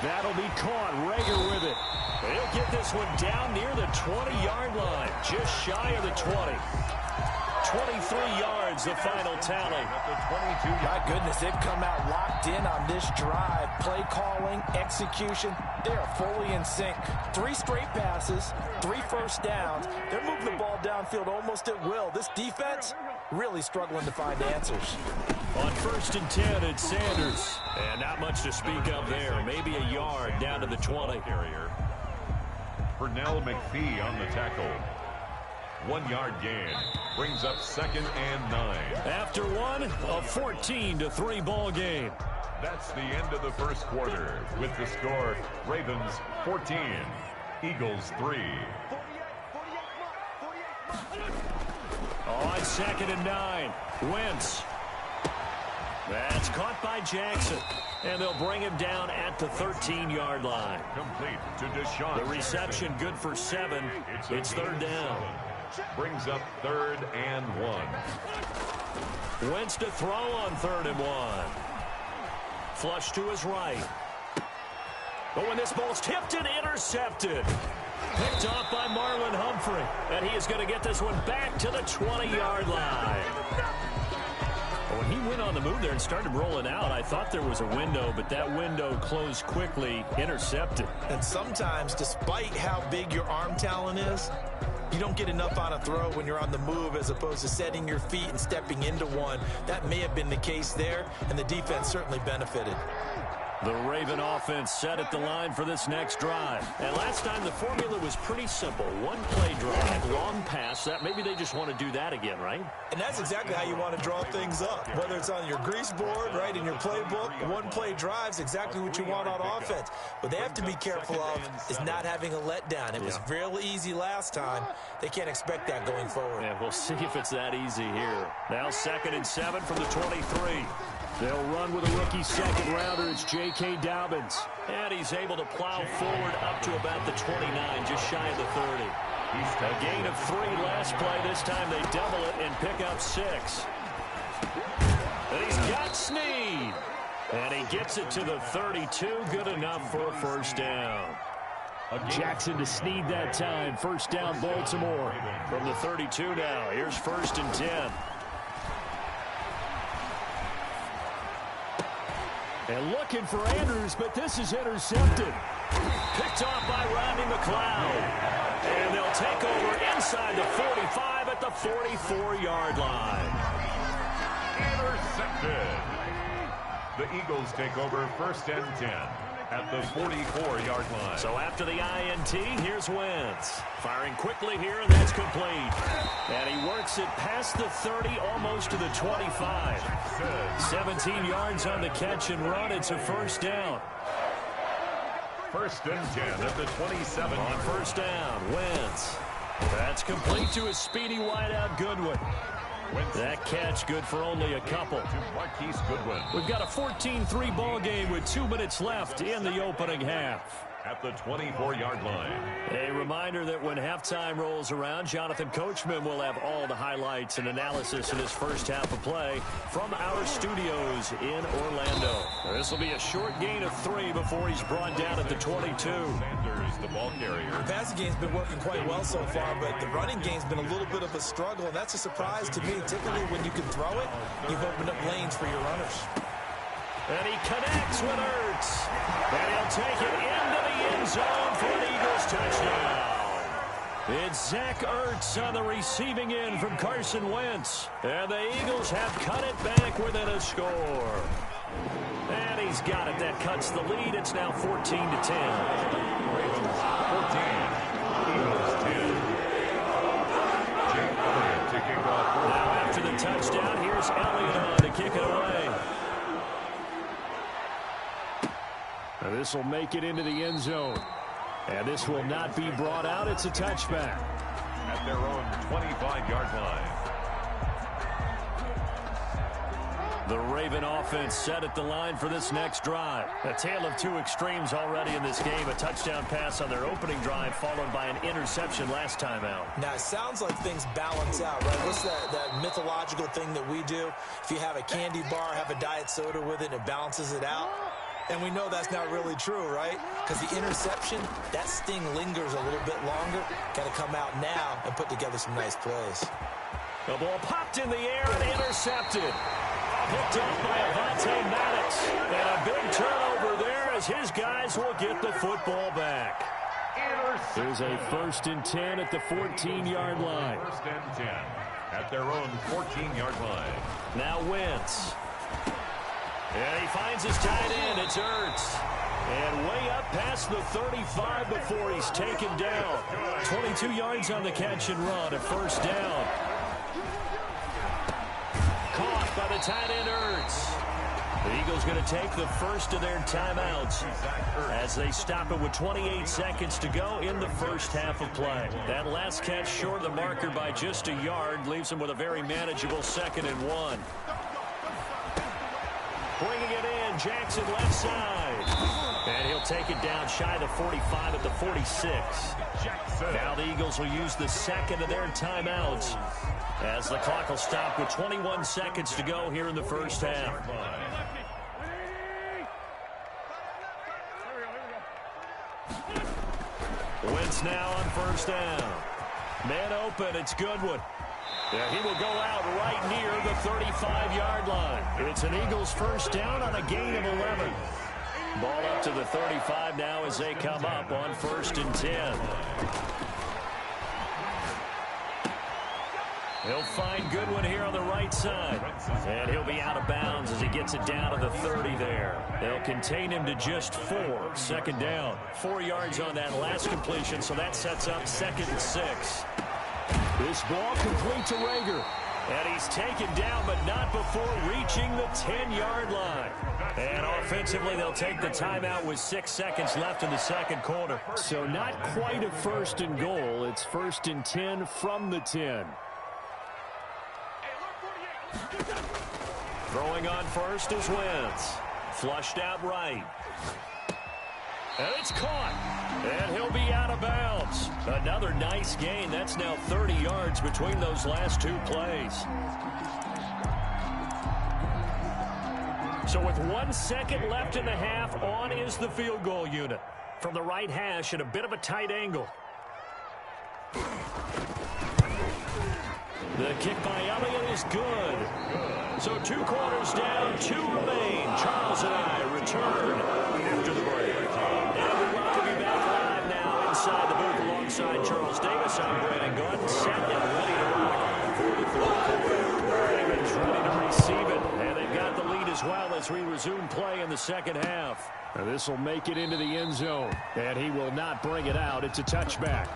That'll be caught. Rager with it. He'll get this one down near the 20-yard line. Just shy of the 20. 23 yards, the final tally. My goodness, they've come out locked in on this drive. Play calling, execution, they are fully in sync. 3 straight passes, 3 first downs. They're moving the ball downfield almost at will. This defense really struggling to find answers. On 1st and 10, it's Sanders. And not much to speak of there. Maybe a yard down to the 20. Pernell McPhee on the tackle. 1-yard gain. Brings up 2nd and 9. After one, a 14-3 ball game. That's the end of the first quarter. With the score, Ravens 14, Eagles 3. On 2nd and 9, Wentz. That's caught by Jackson. And they'll bring him down at the 13-yard line. Complete to Deshaun. The reception good for 7. It's 3rd down. Brings up 3rd and 1. Wentz to throw on 3rd and 1. Flush to his right. But when this ball's tipped and intercepted. Picked off by Marlon Humphrey. And he is going to get this one back to the 20-yard line. When he went on the move there and started rolling out, I thought there was a window, but that window closed quickly, intercepted. And sometimes, despite how big your arm talent is, you don't get enough on a throw when you're on the move as opposed to setting your feet and stepping into one. That may have been the case there, and the defense certainly benefited. The Raven offense set at the line for this next drive. And last time the formula was pretty simple. One play drive, long pass. That maybe they just want to do that again, right? And that's exactly how you want to draw things up. Whether it's on your grease board, right, in your playbook, one play drive's exactly what you want on offense. What they have to be careful of is not having a letdown. It was real easy last time. They can't expect that going forward. Yeah, we'll see if it's that easy here. Now 2nd and 7 from the 23. They'll run with a rookie second rounder. It's J.K. Dobbins. And he's able to plow forward up to about the 29, just shy of the 30. A gain of 3 last play. This time they double it and pick up 6. And he's got Snead. And he gets it to the 32. Good enough for a first down. Jackson to Snead that time. First down, Baltimore. From the 32 now. Here's 1st and 10. And looking for Andrews, but this is intercepted. Picked off by Rodney McLeod. And they'll take over inside the 45 at the 44-yard line. Intercepted. The Eagles take over 1st and 10 at the 44-yard line. So after the INT, here's Wentz. Firing quickly here, and that's complete. And he works it past the 30, almost to the 25. 17 yards on the catch and run. It's a first down. 1st and 10 at the 27. On first down, Wentz. That's complete to a speedy wideout Goodwin. That catch good for only a couple. To Marquise Goodwin. We've got a 14-3 ball game with 2 minutes left in the opening half. At the 24-yard line. A reminder that when halftime rolls around, Jonathan Coachman will have all the highlights and analysis in his first half of play from our studios in Orlando. This will be a short gain of 3 before he's brought down at the 22. Sanders, the ball carrier. The passing game's been working quite well so far, but the running game's been a little bit of a struggle, and that's a surprise to me. Typically, when you can throw it, you've opened up lanes for your runners. And he connects with Ertz. And he'll take it into the end zone for an Eagles touchdown. It's Zach Ertz on the receiving end from Carson Wentz. And the Eagles have cut it back within a score. And he's got it. That cuts the lead. It's now 14-10. Ravens 14. Eagles 10. Jake Elliott to kick off. Now after the touchdown, here's Elliott on to kick it away. Now this will make it into the end zone. And this will not be brought out. It's a touchback. At their own 25-yard line. The Raven offense set at the line for this next drive. A tale of two extremes already in this game. A touchdown pass on their opening drive followed by an interception last time out. Now, it sounds like things balance out, right? What's that mythological thing that we do? If you have a candy bar, have a diet soda with it, it balances it out. And we know that's not really true, right? Because the interception, that sting lingers a little bit longer. Got to come out now and put together some nice plays. The ball popped in the air and intercepted. Picked off by Avonte Maddox. And a big turnover there as his guys will get the football back. There's a 1st and 10 at the 14-yard line. 1st and 10 at their own 14-yard line. Now Wentz. And he finds his tight end. It's Ertz. And way up past the 35 before he's taken down. 22 yards on the catch and run. A 1st down. Caught by the tight end Ertz. The Eagles going to take the first of their timeouts as they stop it with 28 seconds to go in the first half of play. That last catch short of the marker by just a yard leaves them with a very manageable 2nd and 1. Bringing it in, Jackson left side. And he'll take it down shy of the 45 at the 46. Now the Eagles will use the second of their timeouts as the clock will stop with 21 seconds to go here in the first half. Wentz now on 1st down. Man open, it's Goodwin. Yeah, he will go out right near the 35-yard line. It's an Eagles 1st down on a gain of 11. Ball up to the 35 now as they come up on 1st and 10. He'll find Goodwin here on the right side. And he'll be out of bounds as he gets it down to the 30 there. They'll contain him to just 4. 2nd down. 4 yards on that last completion, so that sets up 2nd and 6. This ball complete to Rager. And he's taken down, but not before reaching the 10-yard line. And offensively, they'll take the timeout with 6 seconds left in the second quarter. So not quite a 1st and goal. It's 1st and 10 from the 10. Throwing on first is Wentz. Flushed out right. And it's caught. And he'll be out of bounds. Another nice gain. That's now 30 yards between those last 2 plays. So with 1 second left in the half, on is the field goal unit. From the right hash at a bit of a tight angle. The kick by Elliott is good. So 2 quarters down, 2 remain. Charles and I return after the break. And we welcome you back live now inside the booth alongside Charles Davis. I'm Brandon Gordon, set and ready to rock for the 3rd quarter. Ravens ready to receive it, and they've got the lead as well as we resume play in the second half. Now this will make it into the end zone, and he will not bring it out. It's a touchback.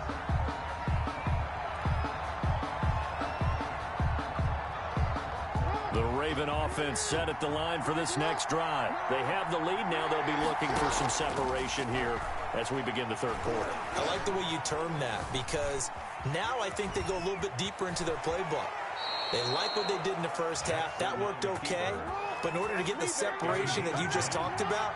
The Raven offense set at the line for this next drive. They have the lead now. They'll be looking for some separation here as we begin the 3rd quarter. I like the way you term that because now I think they go a little bit deeper into their playbook. They like what they did in the first half. That worked okay. But in order to get the separation that you just talked about,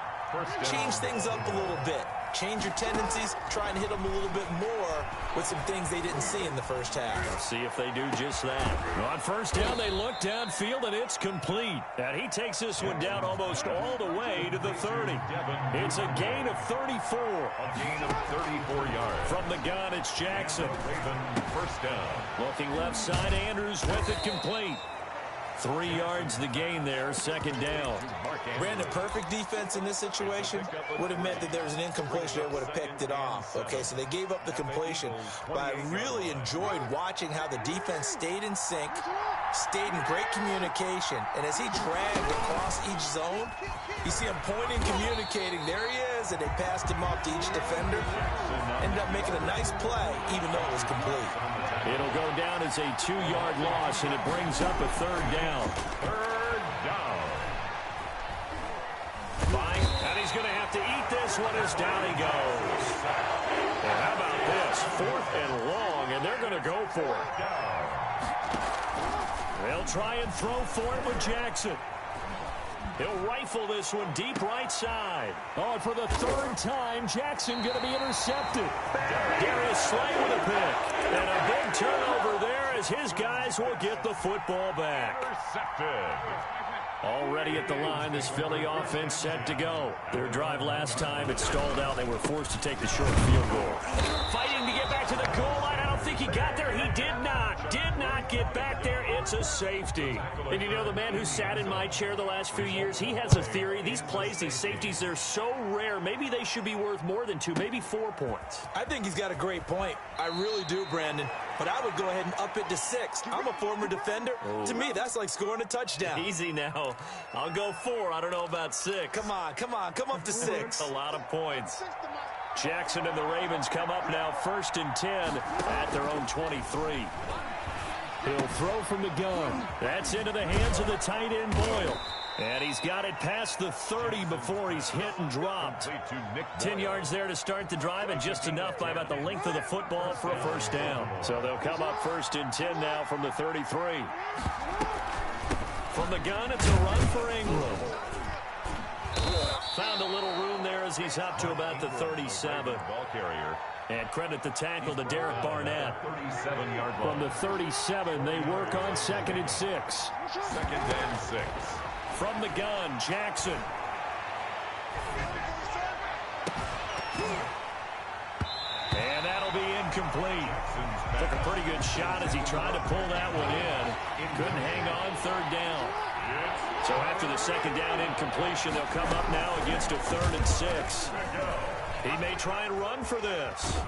change things up a little bit. Change your tendencies, try and hit them a little bit more with some things they didn't see in the first half. Let's see if they do just that. On 1st down, they look downfield, and it's complete. And he takes this one down almost all the way to the 30. It's a gain of 34. A gain of 34 yards. From the gun, it's Jackson. Raven 1st down. Looking left side, Andrews with it complete. 3 yards the gain there, 2nd down. Brandon, perfect defense in this situation would have meant that there was an incompletion that would have picked it off. Okay, so they gave up the completion, but I really enjoyed watching how the defense stayed in sync, stayed in great communication, and as he dragged across each zone, you see him pointing, communicating. There he is, and they passed him off to each defender. Ended up making a nice play, even though it was complete. It'll go down as a 2-yard loss, and it brings up a 3rd down. 3rd down. Fine, and he's going to have to eat this one as down he goes. And how about this? 4th and long, and they're going to go for it. They'll try and throw for it with Jackson. He'll rifle this one deep right side. Oh, and for the third time, Jackson going to be intercepted. Darius Slay with a pick. And a big turnover there as his guys will get the football back. Intercepted. Already at the line, this Philly offense set to go. Their drive last time, it stalled out. They were forced to take the short field goal. Fighting to get back to the goal line. I don't think he got there. He did not. Did not get back there. It's a safety. And you know, the man who sat in my chair the last few years, he has a theory. These plays, these safeties, they're so rare. Maybe they should be worth more than 2, maybe 4 points. I think he's got a great point. I really do, Brandon. But I would go ahead and up it to 6. I'm a former defender. Oh. To me, that's like scoring a touchdown. Easy now. I'll go 4. I don't know about 6. Come on. Come up to 6. A lot of points. Jackson and the Ravens come up now 1st and 10 at their own 23. He'll throw from the gun. That's into the hands of the tight end, Boyle. And he's got it past the 30 before he's hit and dropped. 10 yards there to start the drive, and just enough by about the length of the football for a first down. So they'll come up 1st and 10 now from the 33. From the gun, it's a run for Ingram. Found a little room there as he's up to about the 37. Ball carrier. And credit the tackle to Derek Barnett. 37-yard line. From the 37, they work on 2nd and 6. 2nd and 6. From the gun, Jackson. And that'll be incomplete. Took a pretty good shot as he tried to pull that one in. Couldn't hang on 3rd down. So after the 2nd down incompletion, they'll come up now against a 3rd and 6. He may try and run for this.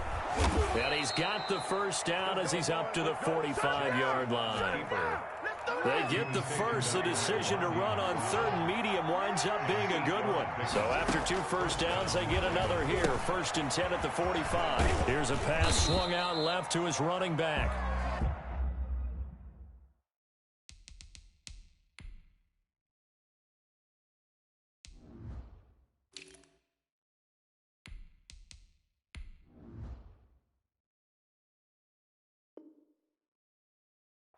And he's got the first down as he's up to the 45-yard line. They get the first. The decision to run on 3rd and medium winds up being a good one. So after 2 first downs, they get another here. 1st and 10 at the 45. Here's a pass swung out left to his running back.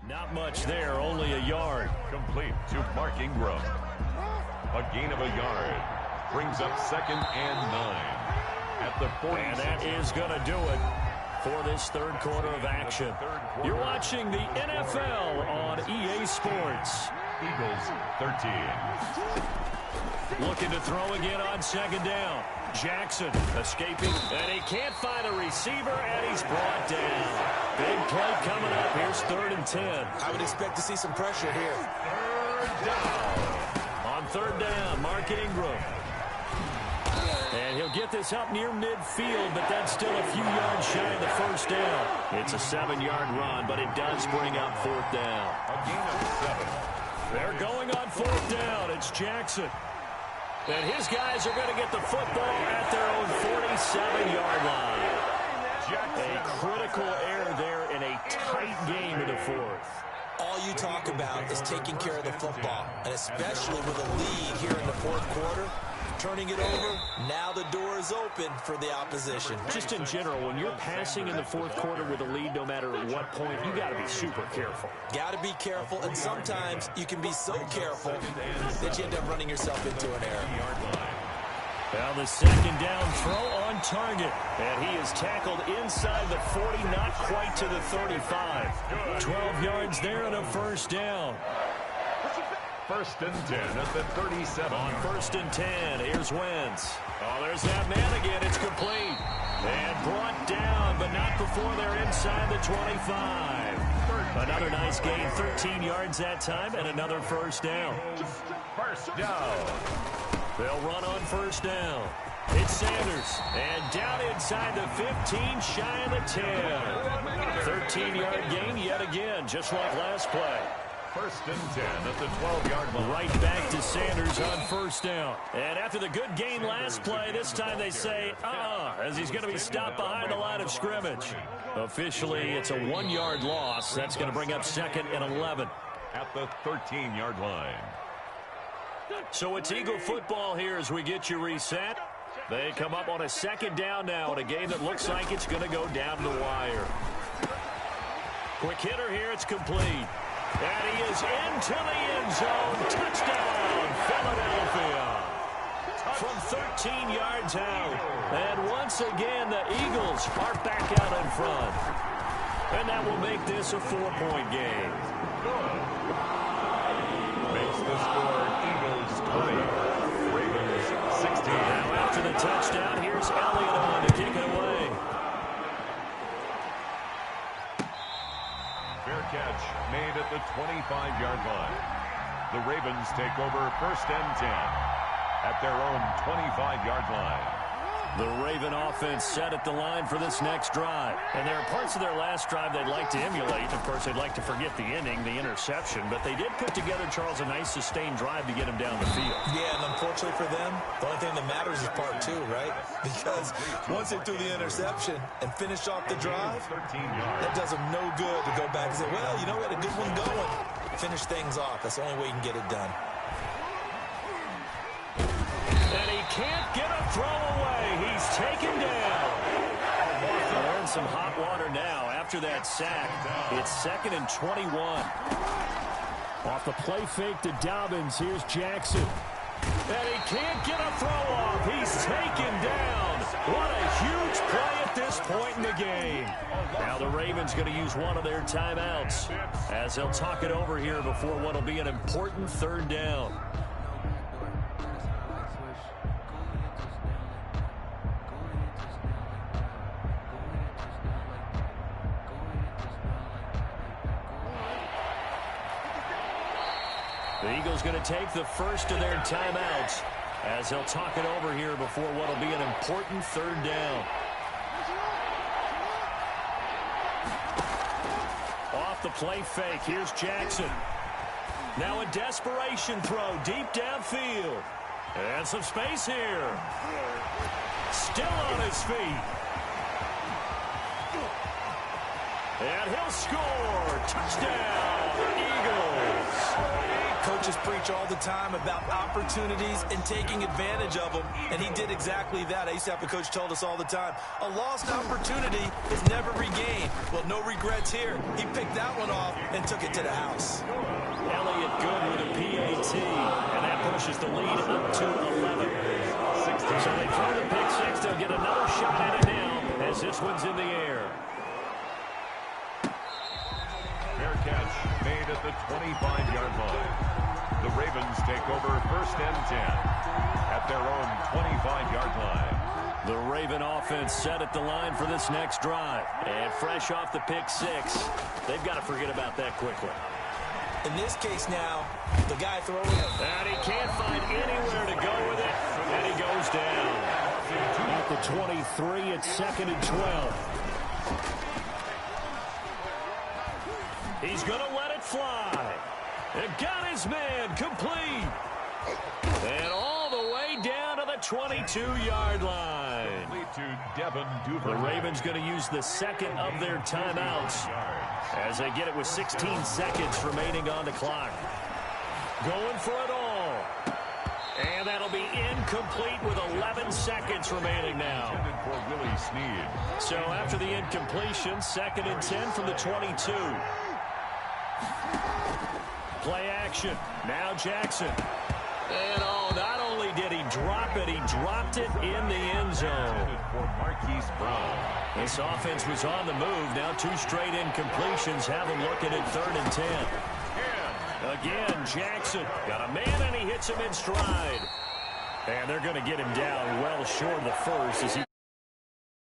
Not much there, only a yard. Complete to Mark Ingram. A gain of a yard. Brings up 2nd and 9 at the 40. And that is going to do it for this 3rd quarter of action. You're watching the NFL on EA Sports. Eagles 13. Looking to throw again on 2nd down. Jackson escaping, and he can't find a receiver, and he's brought down. Big play coming up. Here's 3rd and 10. I would expect to see some pressure here. 3rd down. On 3rd down, Mark Ingram. And he'll get this up near midfield, but that's still a few yards shy of the first down. It's a 7-yard run, but it does bring up 4th down. A gain of 7. They're going on 4th down. It's Jackson. And his guys are going to get the football at their own 47-yard line. A critical error there in a tight game in the 4th. All you talk about is taking care of the football, and especially with a lead here in the 4th quarter. Turning it over, now the door is open for the opposition. Just in general, when you're passing in the 4th quarter with a lead, no matter at what point, you got to be super careful. Got to be careful, and sometimes you can be so careful that you end up running yourself into an error. Well, the 2nd down throw on target, and he is tackled inside the 40, not quite to the 35. 12 yards there and a first down. 1st and 10 at the 37. On 1st and 10, here's Wentz. Oh, there's that man again. It's complete. And brought down, but not before they're inside the 25. Another nice gain, 13 yards that time, and another first down. First down. They'll run on 1st down. It's Sanders, and down inside the 15, shy of the 10. 13-yard gain yet again, just like last play. 1st and 10 at the 12-yard line. Right back to Sanders on 1st down. And after the good gain last play, this time they say, as he's going to be stopped behind the line of scrimmage. Officially, it's a 1-yard loss. That's going to bring up 2nd and 11. At the 13-yard line. So it's Eagle football here as we get you reset. They come up on a 2nd down now in a game that looks like it's going to go down the wire. Quick hitter here, it's complete. And he is into the end zone. Touchdown, Philadelphia. From 13 yards out. And once again, the Eagles are back out in front. And that will make this a 4-point game. Makes the score Eagles 20. Ravens 16. Now after the touchdown, here's Elliott on to kick it away. Fair catch made at the 25-yard line. The Ravens take over 1st and 10 at their own 25-yard line. The Raven offense set at the line for this next drive. And there are parts of their last drive they'd like to emulate. Of course, they'd like to forget the inning, the interception. But they did put together, Charles, a nice sustained drive to get him down the field. Yeah, and unfortunately for them, the only thing that matters is part 2, right? Because once they threw the interception and finished off the drive, that does them no good to go back and say, well, you know what, a good one going. Finish things off. That's the only way you can get it done. And he can't get a throw away. He's taken down. They're in some hot water now after that sack. It's 2nd and 21. Off the play fake to Dobbins. Here's Jackson. And he can't get a throw off. He's taken down. What a huge play at this point in the game. Now the Ravens going to use one of their timeouts as they'll talk it over here before what will be an important 3rd down. The Eagles going to take the first of their timeouts as they'll talk it over here before what will be an important 3rd down. Off the play fake, here's Jackson. Now a desperation throw deep downfield. And some space here. Still on his feet. And he'll score. Touchdown, Eagles. Coaches preach all the time about opportunities and taking advantage of them, and he did exactly that. I used to have a coach told us all the time, a lost opportunity is never regained. Well, no regrets here. He picked that one off and took it to the house. Elliott good with a PAT, and that pushes the lead up to 11. So they throw the pick 6. They'll get another shot at it now as this one's in the air. Fair catch made at the 25-yard line. The Ravens take over 1st and 10 at their own 25-yard line. The Raven offense set at the line for this next drive. And fresh off the pick 6, they've got to forget about that quickly. In this case now, the guy throwing it. And he can't find anywhere to go with it. And he goes down. At the 23, it's 2nd and 12. He's going to let it fly. And got his man complete. And all the way down to the 22-yard line. The Ravens going to use the 2nd of their timeouts as they get it with 16 seconds remaining on the clock. Going for it all. And that'll be incomplete with 11 seconds remaining now. So after the incompletion, 2nd and 10 from the 22. Play action. Now Jackson. And not only did he drop it, he dropped it in the end zone. This offense was on the move. Now 2 straight incompletions have him looking at 3rd and 10. Again, Jackson got a man and he hits him in stride. And they're going to get him down well short of the first as he